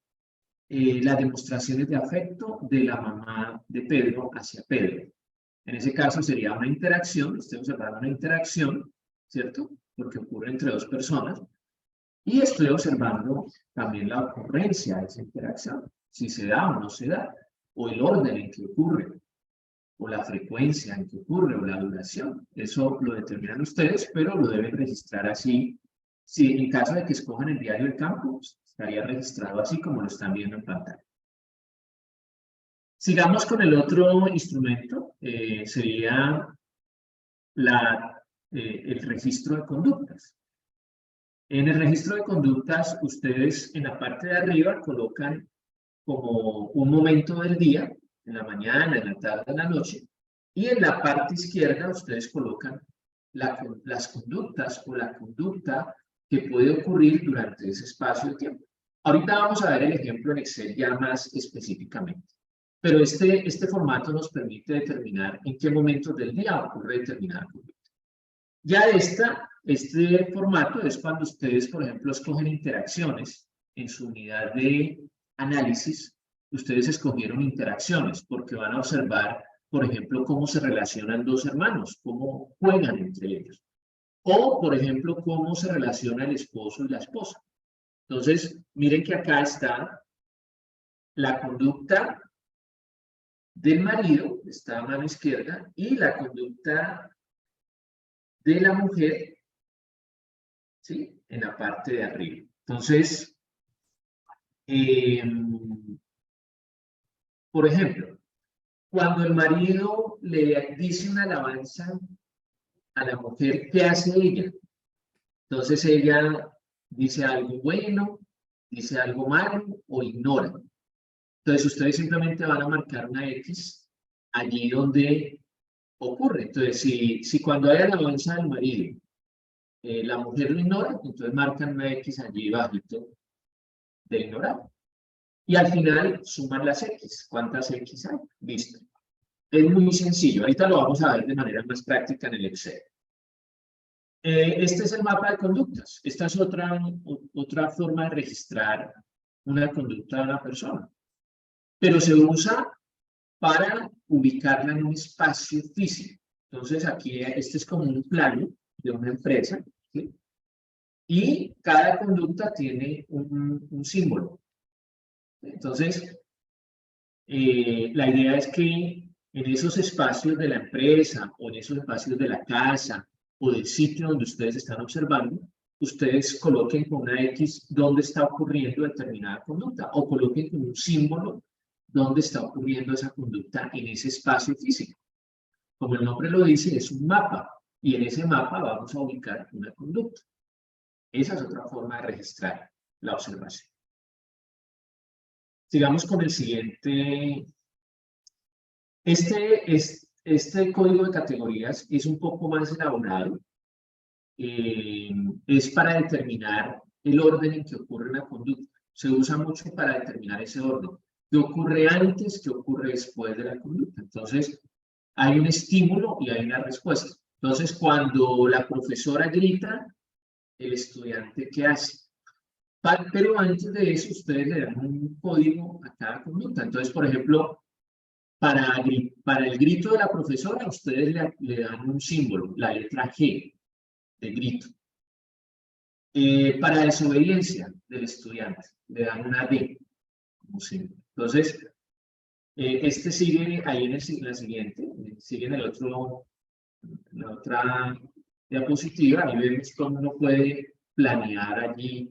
las demostraciones de afecto de la mamá de Pedro hacia Pedro. En ese caso sería una interacción, estoy observando una interacción, ¿cierto? Porque ocurre entre dos personas. Y estoy observando también la ocurrencia de esa interacción, si se da o no se da, o el orden en que ocurre, o la frecuencia en que ocurre, o la duración. Eso lo determinan ustedes, pero lo deben registrar así. Si en caso de que escojan el diario del campo, estaría registrado así como lo están viendo en pantalla. Sigamos con el otro instrumento, sería el registro de conductas. En el registro de conductas, ustedes en la parte de arriba colocan como un momento del día, en la mañana, en la tarde, en la noche, y en la parte izquierda ustedes colocan las conductas o la conducta que puede ocurrir durante ese espacio de tiempo. Ahorita vamos a ver el ejemplo en Excel ya más específicamente, pero este formato nos permite determinar en qué momentos del día ocurre determinada conducta. Ya este formato es cuando ustedes, por ejemplo, escogen interacciones en su unidad de análisis. Ustedes escogieron interacciones porque van a observar, por ejemplo, cómo se relacionan dos hermanos, cómo juegan entre ellos. O, por ejemplo, cómo se relaciona el esposo y la esposa. Entonces, miren que acá está la conducta del marido, está a mano izquierda, y la conducta de la mujer, ¿sí? En la parte de arriba. Entonces, por ejemplo, cuando el marido le dice una alabanza a la mujer, ¿qué hace ella? Entonces ella dice algo bueno, dice algo malo o ignora. Entonces ustedes simplemente van a marcar una X allí donde ocurre. Entonces si cuando hay alabanza del marido, la mujer lo ignora, entonces marcan una X allí bajito de ignorar. Y al final suman las X. ¿Cuántas X hay? Listo. Es muy sencillo. Ahorita lo vamos a ver de manera más práctica en el Excel. Este es el mapa de conductas. Esta es otra forma de registrar una conducta de una persona. Pero se usa para ubicarla en un espacio físico. Entonces aquí este es como un plano de una empresa, ¿sí? Y cada conducta tiene un símbolo. Entonces, la idea es que en esos espacios de la empresa o en esos espacios de la casa o del sitio donde ustedes están observando, ustedes coloquen con una X dónde está ocurriendo determinada conducta o coloquen con un símbolo dónde está ocurriendo esa conducta en ese espacio físico. Como el nombre lo dice, es un mapa, y en ese mapa vamos a ubicar una conducta. Esa es otra forma de registrar la observación. Sigamos con el siguiente. Este código de categorías es un poco más elaborado. Es para determinar el orden en que ocurre una conducta. Se usa mucho para determinar ese orden. ¿Qué ocurre antes? ¿Qué ocurre después de la conducta? Entonces, hay un estímulo y hay una respuesta. Entonces, cuando la profesora grita, el estudiante, ¿qué hace? Pero antes de eso, ustedes le dan un código a cada conducta. Entonces, por ejemplo, para el grito de la profesora, ustedes le dan un símbolo, la letra G de grito. Para desobediencia del estudiante, le dan una D como símbolo. Entonces, este sigue ahí en la siguiente, sigue en la otra diapositiva. Ahí vemos cómo uno puede planear allí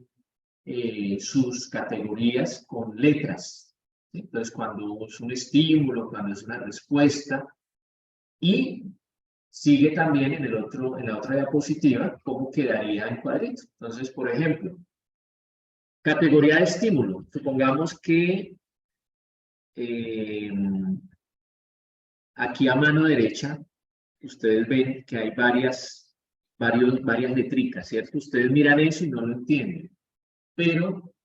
sus categorías con letras. ¿Sí? Entonces, cuando es un estímulo, cuando es una respuesta, y sigue también en la otra diapositiva cómo quedaría en cuadrito. Entonces, por ejemplo, categoría de estímulo. Supongamos que aquí a mano derecha ustedes ven que hay varias letricas, ¿cierto? Ustedes miran eso y no lo entienden. Pero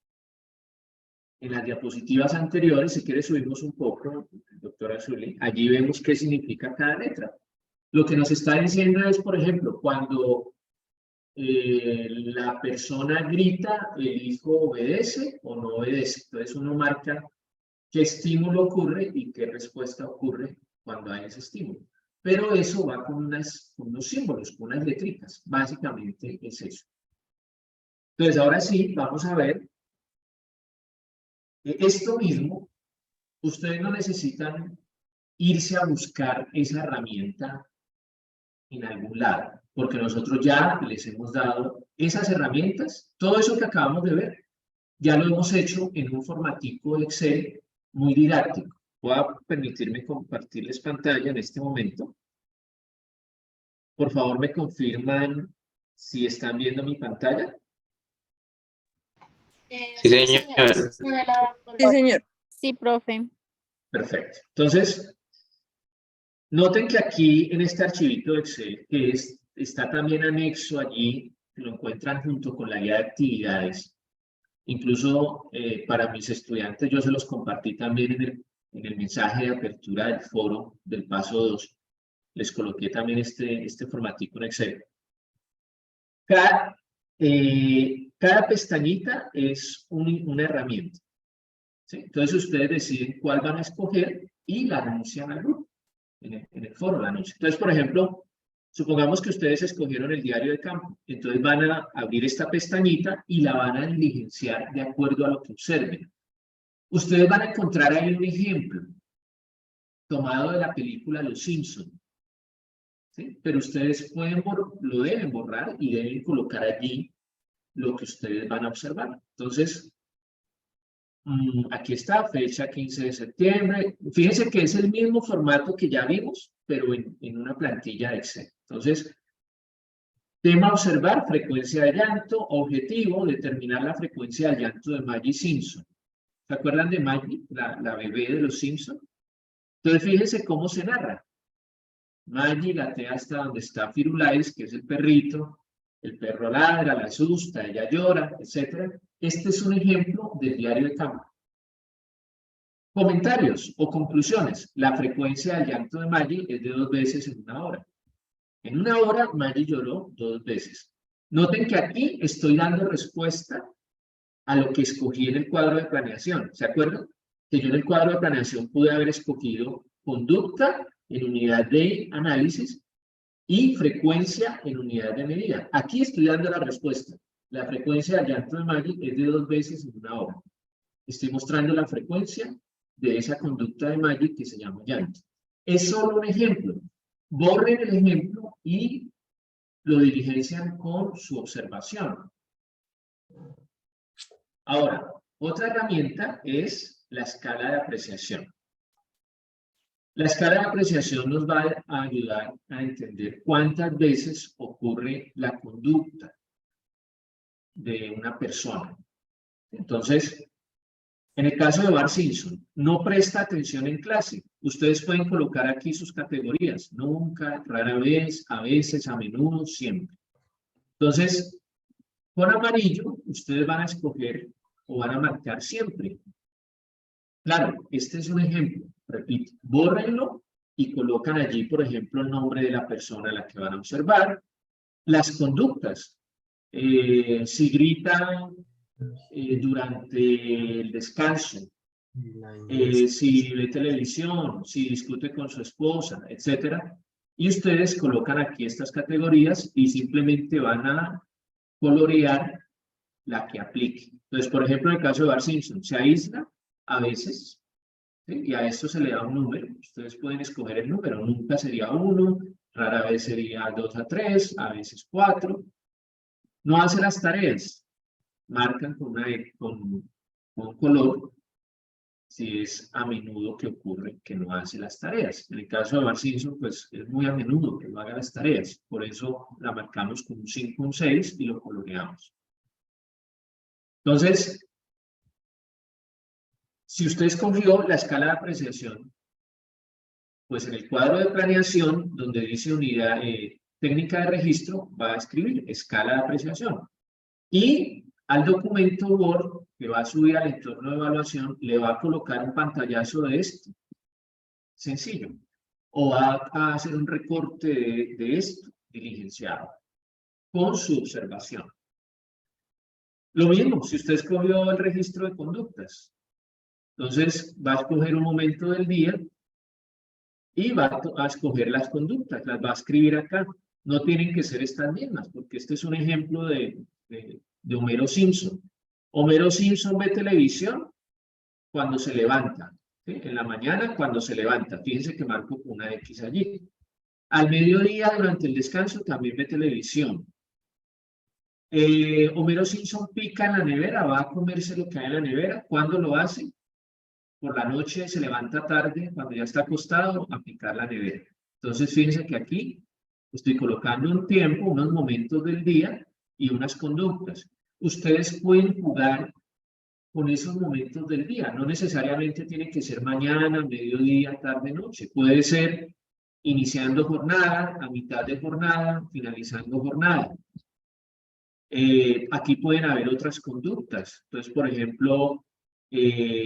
en las diapositivas anteriores, si quiere subimos un poco, doctora Zuli, allí vemos qué significa cada letra. Lo que nos está diciendo es, por ejemplo, cuando la persona grita, el hijo obedece o no obedece. Entonces uno marca qué estímulo ocurre y qué respuesta ocurre cuando hay ese estímulo. Pero eso va con unos símbolos, con unas letricas. Básicamente es eso. Entonces ahora sí, vamos a ver. Esto mismo, ustedes no necesitan irse a buscar esa herramienta en algún lado, porque nosotros ya les hemos dado esas herramientas, todo eso que acabamos de ver, ya lo hemos hecho en un formatico de Excel muy didáctico. Voy a permitirme compartirles pantalla en este momento. Por favor, me confirman si están viendo mi pantalla. Sí, señor. Sí, señor. Sí, profe. Perfecto. Entonces, noten que aquí en este archivito de Excel, que está también anexo allí, lo encuentran junto con la guía de actividades. Incluso para mis estudiantes yo se los compartí también en el mensaje de apertura del foro del paso 2. Les coloqué también este formatico en Excel. Cada pestañita es una herramienta. ¿Sí? Entonces ustedes deciden cuál van a escoger y la anuncian al grupo. En el foro la anuncian. Entonces, por ejemplo, supongamos que ustedes escogieron el diario de campo. Entonces van a abrir esta pestañita y la van a diligenciar de acuerdo a lo que observen. Ustedes van a encontrar ahí un ejemplo tomado de la película Los Simpson. ¿Sí? Pero ustedes lo deben borrar y deben colocar allí lo que ustedes van a observar. Entonces, aquí está, fecha 15 de septiembre. Fíjense que es el mismo formato que ya vimos, pero en una plantilla de Excel. Entonces, tema observar, frecuencia de llanto, objetivo, determinar la frecuencia de llanto de Maggie Simpson. ¿Se acuerdan de Maggie, la bebé de los Simpson? Entonces, fíjense cómo se narra. Maggie gatea hasta donde está Firulais, que es el perrito. El perro ladra, la asusta, ella llora, etc. Este es un ejemplo del diario de campo. Comentarios o conclusiones. La frecuencia del llanto de Maggie es de 2 veces en una hora. En una hora, Maggie lloró 2 veces. Noten que aquí estoy dando respuesta a lo que escogí en el cuadro de planeación. ¿Se acuerdan? Que yo en el cuadro de planeación pude haber escogido conducta en unidad de análisis y frecuencia en unidad de medida. Aquí estoy dando la respuesta. La frecuencia del llanto de Maggie es de 2 veces en una hora. Estoy mostrando la frecuencia de esa conducta de Maggie que se llama llanto. Es solo un ejemplo. Borren el ejemplo y lo diligencian con su observación. Ahora, otra herramienta es la escala de apreciación. La escala de apreciación nos va a ayudar a entender cuántas veces ocurre la conducta de una persona. Entonces, en el caso de Bart Simpson, no presta atención en clase. Ustedes pueden colocar aquí sus categorías. Nunca, rara vez, a veces, a menudo, siempre. Entonces, con amarillo, ustedes van a escoger o van a marcar siempre. Claro, este es un ejemplo. Repito, bórrenlo y colocan allí, por ejemplo, el nombre de la persona a la que van a observar. Las conductas. Si gritan durante el descanso, si ve televisión, si discute con su esposa, etc. Y ustedes colocan aquí estas categorías y simplemente van a colorear la que aplique. Entonces, por ejemplo, en el caso de Bart Simpson, se aísla a veces, ¿sí? Y a esto se le da un número. Ustedes pueden escoger el número. Nunca sería 1, rara vez sería 2 a 3, a veces 4. No hace las tareas. Marcan con un color si es a menudo que ocurre que no hace las tareas. En el caso de Bart Simpson, pues es muy a menudo que no haga las tareas. Por eso la marcamos con un 5, un 6 y lo coloreamos. Entonces, si usted escogió la escala de apreciación, pues en el cuadro de planeación, donde dice unidad técnica de registro, va a escribir escala de apreciación. Y al documento Word que va a subir al entorno de evaluación, le va a colocar un pantallazo de esto. Sencillo. O va a hacer un recorte de esto, diligenciado, con su observación. Lo mismo, si usted escogió el registro de conductas, entonces va a escoger un momento del día y va a escoger las conductas, las va a escribir acá. No tienen que ser estas mismas, porque este es un ejemplo de Homero Simpson. Homero Simpson ve televisión cuando se levanta, ¿sí? En la mañana cuando se levanta. Fíjense que marco una X allí. Al mediodía, durante el descanso, también ve televisión. Homero Simpson pica en la nevera, va a comerse lo que hay en la nevera. ¿Cuándo lo hace? Por la noche se levanta tarde, cuando ya está acostado, a picar la nevera. Entonces, fíjense que aquí estoy colocando un tiempo, unos momentos del día y unas conductas. Ustedes pueden jugar con esos momentos del día. No necesariamente tiene que ser mañana, mediodía, tarde, noche. Puede ser iniciando jornada, a mitad de jornada, finalizando jornada. Aquí pueden haber otras conductas. Entonces, por ejemplo,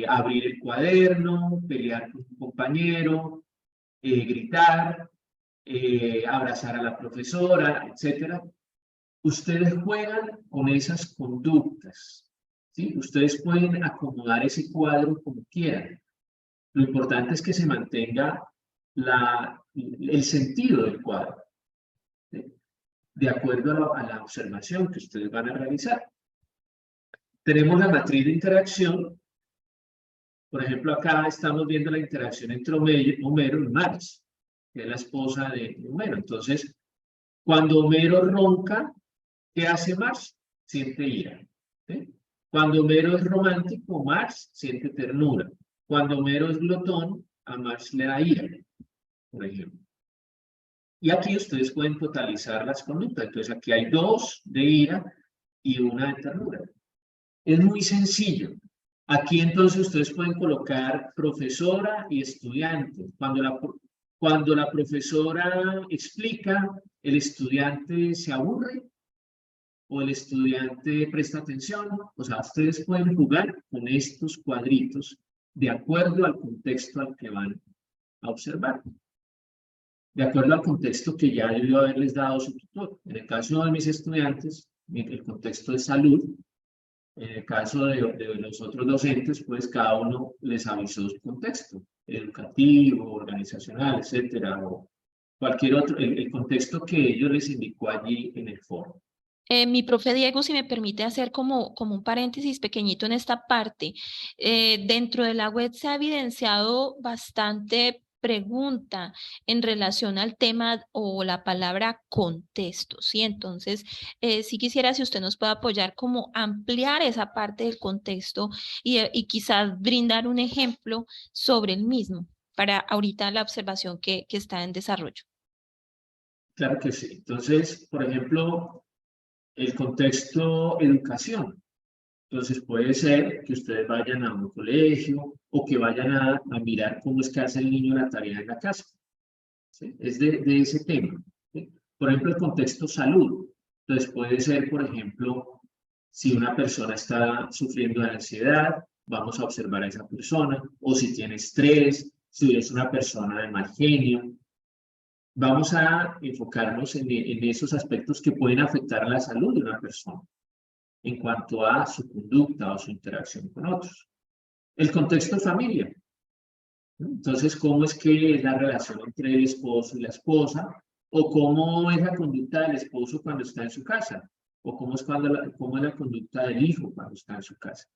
abrir el cuaderno, pelear con un compañero, gritar, abrazar a la profesora, etc. Ustedes juegan con esas conductas, ¿sí? Ustedes pueden acomodar ese cuadro como quieran. Lo importante es que se mantenga el sentido del cuadro, ¿sí? De acuerdo a la observación que ustedes van a realizar. Tenemos la matriz de interacción. Por ejemplo, acá estamos viendo la interacción entre Homero y Marge, que es la esposa de Homero. Entonces, cuando Homero ronca, ¿qué hace Marge? Siente ira, ¿sí? Cuando Homero es romántico, Marge siente ternura. Cuando Homero es glotón, a Marge le da ira, por ejemplo. Y aquí ustedes pueden totalizar las conductas. Entonces aquí hay 2 de ira y 1 de ternura. Es muy sencillo. Aquí entonces ustedes pueden colocar profesora y estudiante. Cuando la profesora explica, el estudiante se aburre o el estudiante presta atención. O sea, ustedes pueden jugar con estos cuadritos de acuerdo al contexto al que van a observar. De acuerdo al contexto que ya debió haberles dado su tutor. En el caso de mis estudiantes, el contexto de salud. En el caso de los otros docentes, pues cada uno les avisó su contexto, educativo, organizacional, etcétera, o cualquier otro, el contexto que ellos les indicó allí en el foro. Mi profe Diego, si me permite hacer como un paréntesis pequeñito en esta parte. Dentro de la web se ha evidenciado bastante pregunta en relación al tema o la palabra contexto, ¿sí? Entonces, sí quisiera si usted nos puede apoyar como ampliar esa parte del contexto y quizás brindar un ejemplo sobre el mismo para ahorita la observación que está en desarrollo. Claro que sí. Entonces, por ejemplo, el contexto educación. Entonces puede ser que ustedes vayan a un colegio o que vayan a mirar cómo es que hace el niño la tarea en la casa. ¿Sí? Es de ese tema. ¿Sí? Por ejemplo, el contexto salud. Entonces puede ser, por ejemplo, si una persona está sufriendo de ansiedad, vamos a observar a esa persona, o si tiene estrés, si es una persona de mal genio. Vamos a enfocarnos en esos aspectos que pueden afectar a la salud de una persona en cuanto a su conducta o su interacción con otros. El contexto familia. Entonces, ¿cómo es que es la relación entre el esposo y la esposa? ¿O cómo es la conducta del esposo cuando está en su casa? ¿O cómo es la conducta del hijo cuando está en su casa?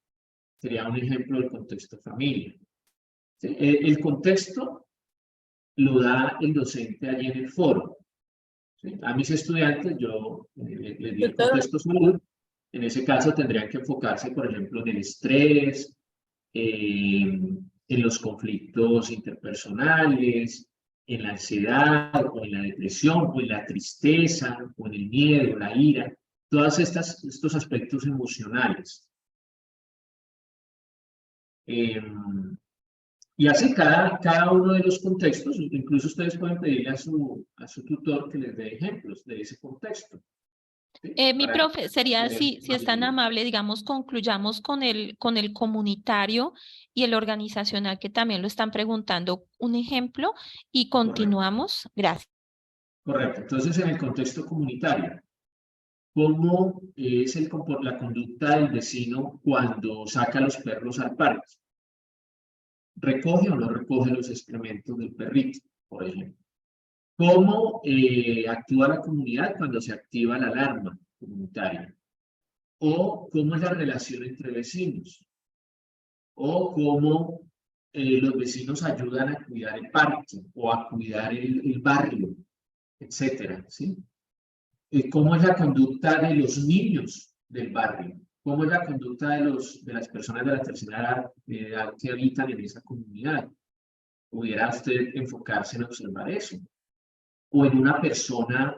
Sería un ejemplo del contexto familia. ¿Sí? El contexto lo da el docente allí en el foro. ¿Sí? A mis estudiantes yo les di el contexto salud. En ese caso tendrían que enfocarse, por ejemplo, en el estrés, en los conflictos interpersonales, en la ansiedad, o en la depresión, o en la tristeza, o en el miedo, la ira, todos estos aspectos emocionales. Y así cada uno de los contextos, incluso ustedes pueden pedirle a su tutor que les dé ejemplos de ese contexto. ¿Sí? Mi profe, sería si es tan amable, digamos, concluyamos con el comunitario y el organizacional que también lo están preguntando un ejemplo y continuamos. Gracias. Correcto. Entonces, en el contexto comunitario, ¿cómo es la conducta del vecino cuando saca a los perros al parque? ¿Recoge o no recoge los excrementos del perrito, por ejemplo? ¿Cómo actúa la comunidad cuando se activa la alarma comunitaria? ¿O cómo es la relación entre vecinos? ¿O cómo los vecinos ayudan a cuidar el parque o a cuidar el barrio, etcétera? ¿Sí? ¿Cómo es la conducta de los niños del barrio? ¿Cómo es la conducta de las personas de la tercera edad que habitan en esa comunidad? ¿Pudiera usted enfocarse en observar eso? O en una persona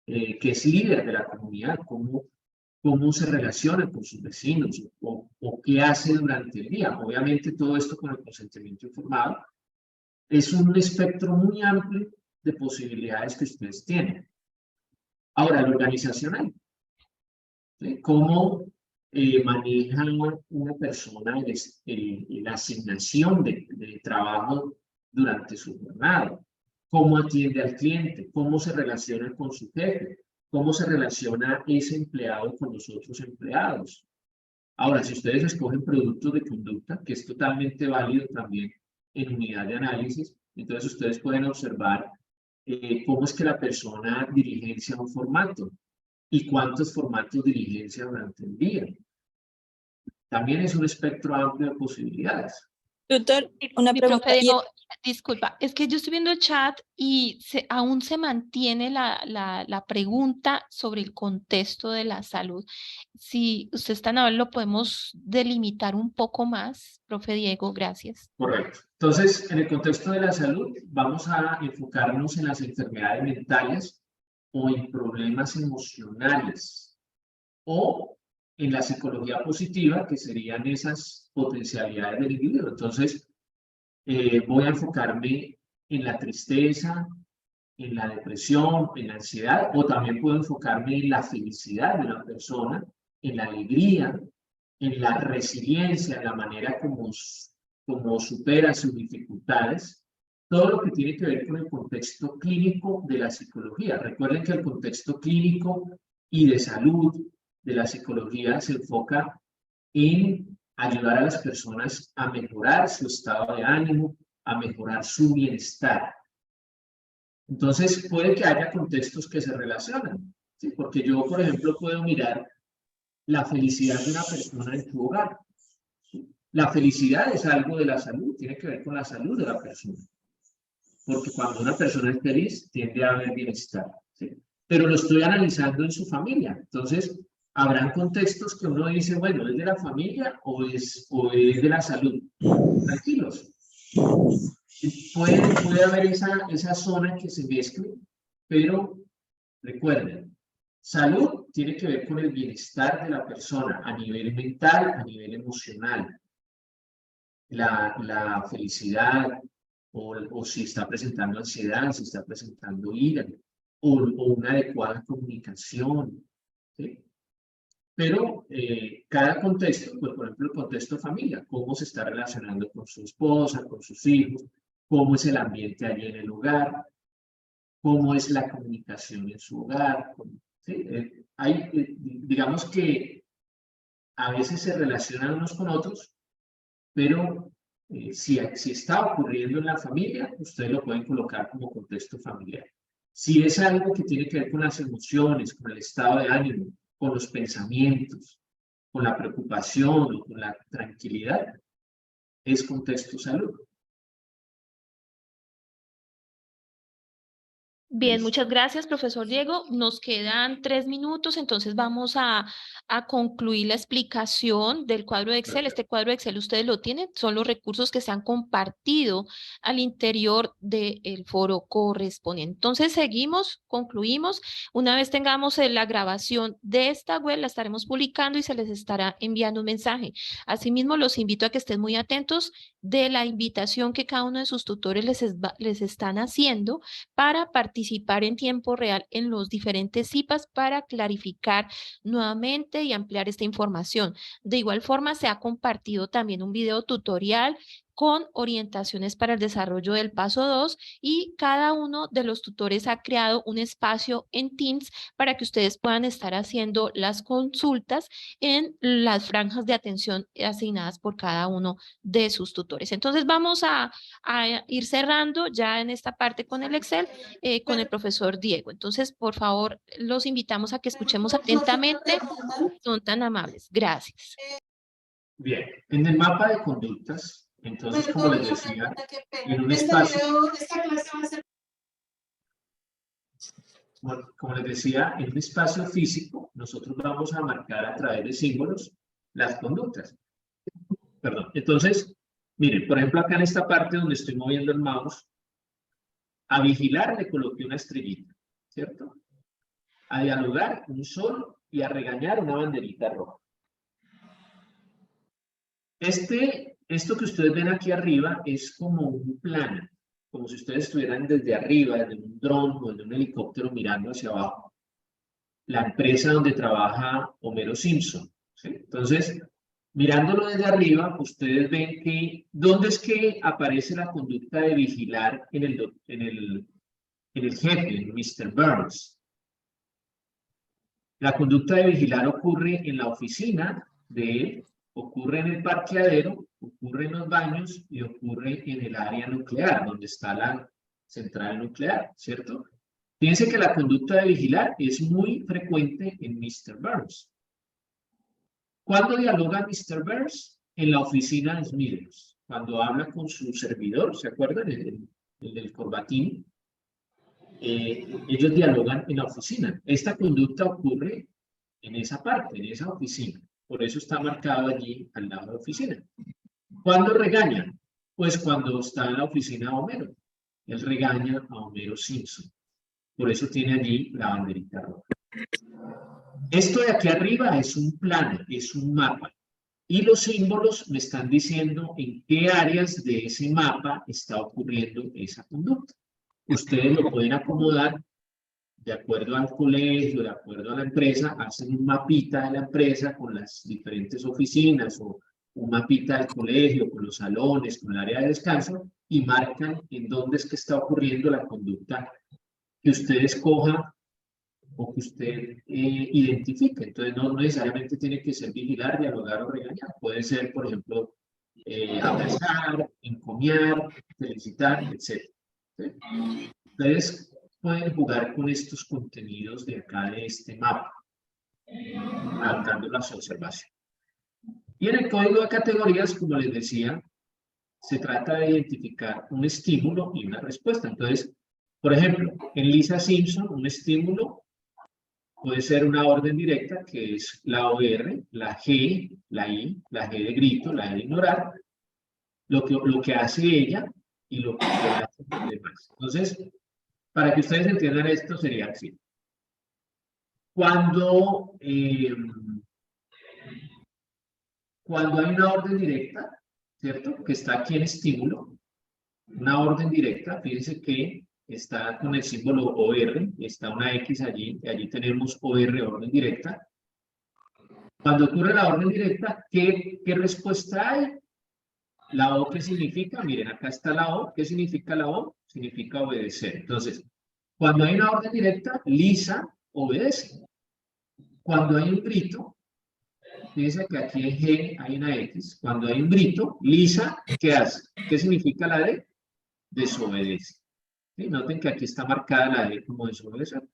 que es líder de la comunidad, cómo se relaciona con sus vecinos o qué hace durante el día. Obviamente todo esto con el consentimiento informado. Es un espectro muy amplio de posibilidades que ustedes tienen. Ahora, lo organizacional. ¿Sí? ¿Cómo maneja una persona la asignación de trabajo durante su jornada? ¿Cómo atiende al cliente? ¿Cómo se relaciona con su jefe? ¿Cómo se relaciona ese empleado con los otros empleados? Ahora, si ustedes escogen productos de conducta, que es totalmente válido también en unidad de análisis, entonces ustedes pueden observar cómo es que la persona diligencia un formato y cuántos formatos diligencia durante el día. También es un espectro amplio de posibilidades. Doctor, una pregunta. Profe, disculpa, es que yo estoy viendo el chat y aún se mantiene la pregunta sobre el contexto de la salud. Si usted está tan amable, lo podemos delimitar un poco más, profe Diego, gracias. Correcto. Entonces, en el contexto de la salud, vamos a enfocarnos en las enfermedades mentales o en problemas emocionales o en la psicología positiva, que serían esas potencialidades del individuo. Entonces, voy a enfocarme en la tristeza, en la depresión, en la ansiedad, o también puedo enfocarme en la felicidad de una persona, en la alegría, en la resiliencia, en la manera como supera sus dificultades, todo lo que tiene que ver con el contexto clínico de la psicología. Recuerden que el contexto clínico y de salud de la psicología se enfoca en ayudar a las personas a mejorar su estado de ánimo, a mejorar su bienestar. Entonces, puede que haya contextos que se relacionan, ¿sí? Porque yo, por ejemplo, puedo mirar la felicidad de una persona en su hogar. ¿Sí? La felicidad es algo de la salud, tiene que ver con la salud de la persona. porque cuando una persona es feliz, tiende a haber bienestar, ¿sí? Pero lo estoy analizando en su familia. Entonces, habrán contextos que uno dice, bueno, ¿es de la familia o es de la salud? Tranquilos. Puede haber esa zona que se mezcle, pero recuerden, salud tiene que ver con el bienestar de la persona a nivel mental, a nivel emocional. La felicidad, o si está presentando ansiedad, si está presentando ira, o una adecuada comunicación, ¿sí? Pero cada contexto, pues por ejemplo el contexto familia, cómo se está relacionando con su esposa, con sus hijos, cómo es el ambiente allí en el hogar, cómo es la comunicación en su hogar, ¿sí? Digamos que a veces se relacionan unos con otros, pero si está ocurriendo en la familia, ustedes lo pueden colocar como contexto familiar. Si es algo que tiene que ver con las emociones, con el estado de ánimo, con los pensamientos, con la preocupación o con la tranquilidad, es contexto salud. Bien, muchas gracias, profesor Diego. Nos quedan 3 minutos, entonces vamos a concluir la explicación del cuadro de Excel. Este cuadro de Excel ustedes lo tienen, son los recursos que se han compartido al interior del foro correspondiente. Entonces seguimos, concluimos. Una vez tengamos la grabación de esta web, la estaremos publicando y se les estará enviando un mensaje. Asimismo, los invito a que estén muy atentos de la invitación que cada uno de sus tutores les están haciendo para participar en tiempo real en los diferentes CIPAS para clarificar nuevamente y ampliar esta información. De igual forma, se ha compartido también un video tutorial con orientaciones para el desarrollo del paso 2 y cada uno de los tutores ha creado un espacio en Teams para que ustedes puedan estar haciendo las consultas en las franjas de atención asignadas por cada uno de sus tutores. Entonces vamos a ir cerrando ya en esta parte con el Excel, con el profesor Diego. Entonces, por favor, los invitamos a que escuchemos atentamente. Son tan amables. Gracias. Bien, en el mapa de conductas, entonces, como les decía, en un espacio, como les decía, en un espacio físico, nosotros vamos a marcar a través de símbolos las conductas. Perdón, entonces, miren, por ejemplo, acá en esta parte donde estoy moviendo el mouse, a vigilar le coloqué una estrellita, ¿cierto? A dialogar un sol y a regañar una banderita roja. Esto que ustedes ven aquí arriba es como un plano, como si ustedes estuvieran desde arriba, desde un dron o desde un helicóptero mirando hacia abajo. La empresa donde trabaja Homero Simpson, ¿sí? Entonces, mirándolo desde arriba, ustedes ven que, ¿dónde es que aparece la conducta de vigilar en el jefe, en Mr. Burns? La conducta de vigilar ocurre en la oficina de él, ocurre en el parqueadero, ocurre en los baños y ocurre en el área nuclear, donde está la central nuclear, ¿cierto? Fíjense que la conducta de vigilar es muy frecuente en Mr. Burns. ¿Cuándo dialoga Mr. Burns? En la oficina de Smithers. Cuando habla con su servidor, ¿se acuerdan? El del corbatín. Ellos dialogan en la oficina. Esta conducta ocurre en esa parte, en esa oficina. Por eso está marcado allí al lado de la oficina. ¿Cuándo regañan? Pues cuando está en la oficina de Homero. Él regaña a Homero Simpson. Por eso tiene allí la banderita roja. Esto de aquí arriba es un plano, es un mapa. Y los símbolos me están diciendo en qué áreas de ese mapa está ocurriendo esa conducta. Ustedes lo pueden acomodar de acuerdo al colegio, de acuerdo a la empresa, hacen un mapita de la empresa con las diferentes oficinas o un mapita del colegio, con los salones, con el área de descanso y marcan en dónde es que está ocurriendo la conducta que usted escoja o que usted identifique. Entonces no necesariamente tiene que ser vigilar, dialogar o regañar. Puede ser, por ejemplo, abrazar, encomiar, felicitar, etc. ¿Sí? Ustedes pueden jugar con estos contenidos de acá de este mapa, adaptando las observaciones. Y en el código de categorías, como les decía, se trata de identificar un estímulo y una respuesta. Entonces, por ejemplo, en Lisa Simpson, un estímulo puede ser una orden directa, que es la OR, la G, la I, la G de grito, la E de ignorar, lo que hace ella y lo que hace los demás. Entonces, para que ustedes entiendan esto, sería así. Cuando hay una orden directa, ¿cierto? Que está aquí en estímulo, una orden directa, fíjense que está con el símbolo OR, está una X allí, y allí tenemos OR, orden directa. Cuando ocurre la orden directa, ¿qué respuesta hay? ¿La O qué significa? Miren, acá está la O. ¿Qué significa la O? Significa obedecer. Entonces, cuando hay una orden directa, Lisa obedece. Cuando hay un grito, fíjense que aquí en G hay una X. Cuando hay un grito, Lisa, ¿qué hace? ¿Qué significa la D? Desobedece. ¿Sí? Noten que aquí está marcada la D como desobedecer.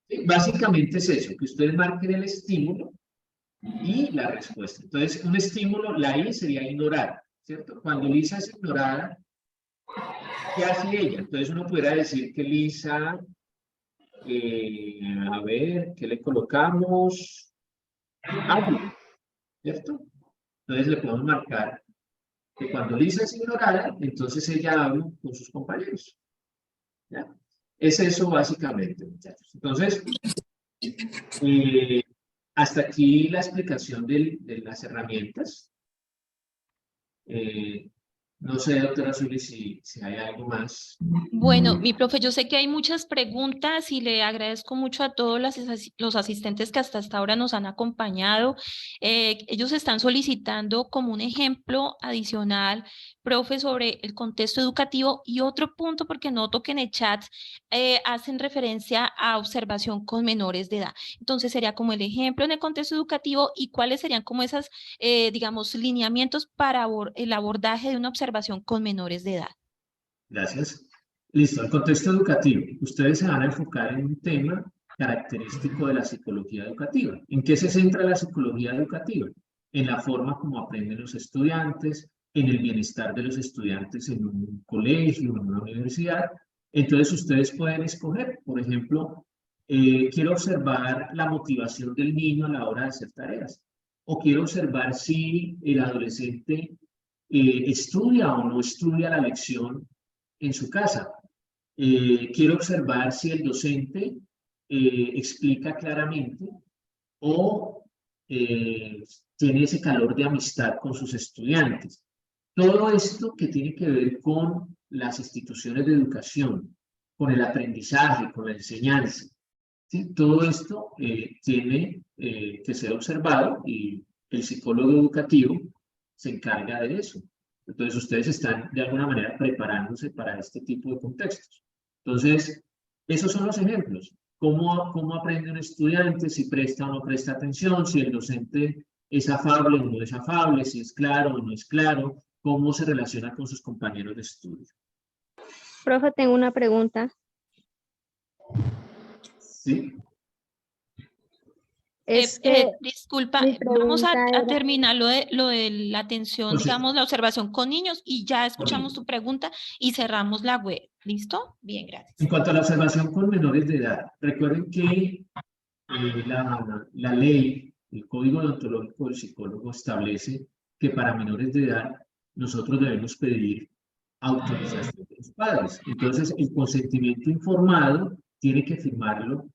¿Sí? Básicamente es eso, que ustedes marquen el estímulo y la respuesta. Entonces, un estímulo, la I sería ignorar, ¿cierto? Cuando Lisa es ignorada, ¿qué hace ella? Entonces uno pudiera decir que Lisa, a ver, ¿qué le colocamos? Habla, ¿cierto? Entonces le podemos marcar que cuando Lisa es ignorada, entonces ella habla con sus compañeros. ¿Ya? Es eso básicamente, muchachos. Entonces, hasta aquí la explicación de las herramientas. No sé, doctora Zuli, si hay algo más. Bueno, mi profe, yo sé que hay muchas preguntas y le agradezco mucho a todos los asistentes que hasta ahora nos han acompañado. Ellos están solicitando como un ejemplo adicional, profe, sobre el contexto educativo y otro punto, porque noto que en el chat hacen referencia a observación con menores de edad. Entonces sería como el ejemplo en el contexto educativo y cuáles serían como esas, digamos, lineamientos para el abordaje de una observación con menores de edad. Gracias. Listo, el contexto educativo. Ustedes se van a enfocar en un tema característico de la psicología educativa. ¿En qué se centra la psicología educativa? En la forma como aprenden los estudiantes, en el bienestar de los estudiantes en un colegio, en una universidad. Entonces ustedes pueden escoger, por ejemplo, quiero observar la motivación del niño a la hora de hacer tareas. O quiero observar si el adolescente estudia o no estudia la lección en su casa. Quiero observar si el docente explica claramente o tiene ese calor de amistad con sus estudiantes. Todo esto que tiene que ver con las instituciones de educación, con el aprendizaje, con la enseñanza. ¿Sí? Todo esto tiene que ser observado y el psicólogo educativo se encarga de eso. Entonces ustedes están de alguna manera preparándose para este tipo de contextos. Entonces, esos son los ejemplos. ¿Cómo aprende un estudiante? Si presta o no presta atención, si el docente es afable o no es afable, si es claro o no es claro, cómo se relaciona con sus compañeros de estudio. Profe, tengo una pregunta. ¿Sí? Disculpa, vamos a terminar lo de la atención, digamos, la observación con niños y ya escuchamos tu pregunta y cerramos la web. ¿Listo? Bien, gracias. En cuanto a la observación con menores de edad, recuerden que la ley, el Código Deontológico del Psicólogo establece que para menores de edad nosotros debemos pedir autorización de los padres. Entonces, el consentimiento informado tiene que firmarlo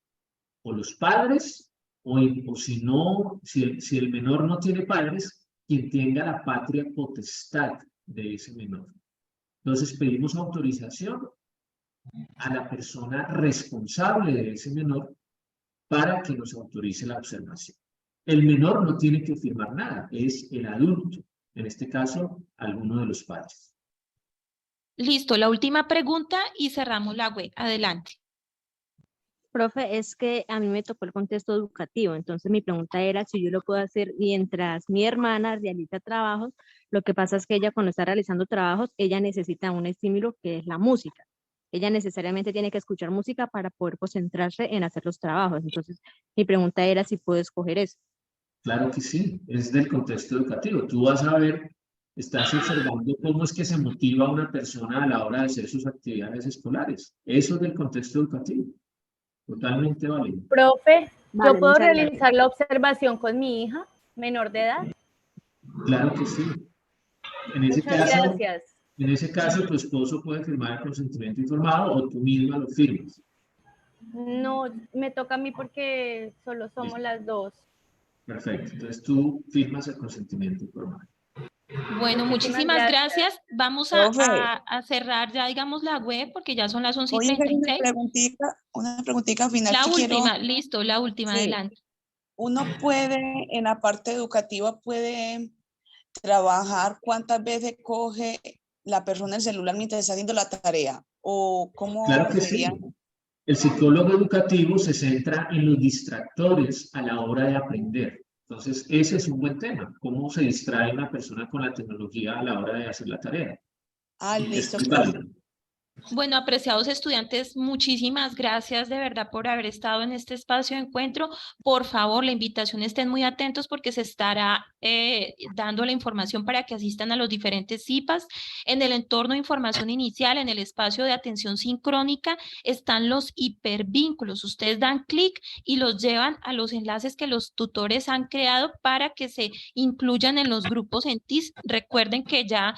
o los padres o si no, si el menor no tiene padres, quien tenga la patria potestad de ese menor. Entonces pedimos autorización a la persona responsable de ese menor para que nos autorice la observación. El menor no tiene que firmar nada, es el adulto, en este caso, alguno de los padres. Listo, la última pregunta y cerramos la web. Adelante. Profe, es que a mí me tocó el contexto educativo, entonces mi pregunta era si yo lo puedo hacer mientras mi hermana realiza trabajos. Lo que pasa es que ella cuando está realizando trabajos, ella necesita un estímulo que es la música. Ella necesariamente tiene que escuchar música para poder concentrarse en hacer los trabajos. Entonces mi pregunta era si puedo escoger eso. Claro que sí, es del contexto educativo. Tú vas a ver Estás observando cómo es que se motiva a una persona a la hora de hacer sus actividades escolares. Eso es del contexto educativo. Totalmente válido. Profe, Vale, ¿yo puedo muchas gracias. realizar la observación con mi hija menor de edad? Claro que sí. En ese Muchas caso, gracias. en ese caso, tu esposo puede firmar el consentimiento informado o tú misma lo firmas. No, me toca a mí porque solo somos las dos. Perfecto. Entonces tú firmas el consentimiento informado. Bueno, muchísimas gracias. Vamos Profe. a cerrar ya, digamos, la web porque ya son las Voy a hacer 11:36. una preguntita final La que última, quiero. listo, la última, Sí. adelante. Uno puede, en la parte educativa, puede trabajar cuántas veces coge la persona el celular mientras está haciendo la tarea, o cómo Claro que sería. sí. El psicólogo educativo se centra en los distractores a la hora de aprender. Entonces, ese es un buen tema. ¿Cómo se distrae una persona con la tecnología a la hora de hacer la tarea? Ah, Esto listo, es profe. válido. Bueno, apreciados estudiantes, muchísimas gracias de verdad por haber estado en este espacio de encuentro. Por favor, la invitación, estén muy atentos porque se estará dando la información para que asistan a los diferentes CIPAS. En el entorno de información inicial, en el espacio de atención sincrónica, están los hipervínculos. Ustedes dan clic y los llevan a los enlaces que los tutores han creado para que se incluyan en los grupos en TIS. Recuerden que ya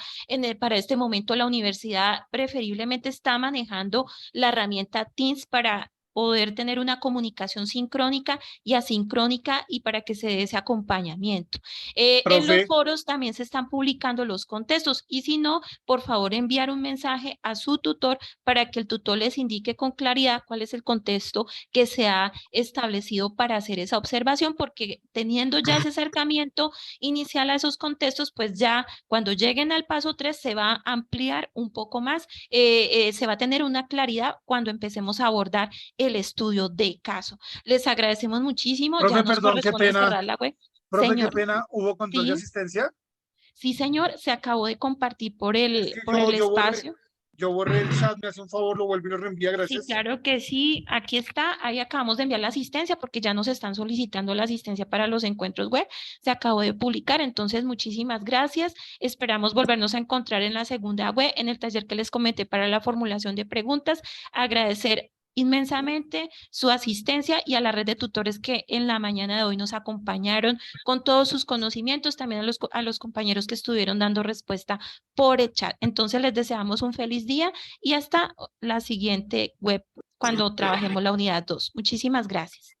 para este momento la universidad preferiblemente está manejando la herramienta Teams para poder tener una comunicación sincrónica y asincrónica y para que se dé ese acompañamiento. En los foros también se están publicando los contextos y si no, por favor enviar un mensaje a su tutor para que el tutor les indique con claridad cuál es el contexto que se ha establecido para hacer esa observación, porque teniendo ya ese acercamiento inicial a esos contextos, pues ya cuando lleguen al paso 3 se va a ampliar un poco más, se va a tener una claridad cuando empecemos a abordar el estudio de caso. Les agradecemos muchísimo. Profe, Ya nos perdón, qué corresponde pena. cerrar la web. Profe, Señor. qué pena, ¿hubo control de Sí. asistencia? Sí, señor, se acabó de compartir por el yo espacio. Yo borré el chat, me hace un favor, lo vuelvo y lo reenvía, Sí, gracias. claro que sí, aquí está, ahí acabamos de enviar la asistencia porque ya nos están solicitando la asistencia para los encuentros web, se acabó de publicar, entonces muchísimas gracias, esperamos volvernos a encontrar en la segunda web, en el taller que les comenté para la formulación de preguntas, agradecer inmensamente su asistencia y a la red de tutores que en la mañana de hoy nos acompañaron con todos sus conocimientos, también a los compañeros que estuvieron dando respuesta por el chat. Entonces les deseamos un feliz día y hasta la siguiente web cuando trabajemos la unidad 2. Muchísimas gracias.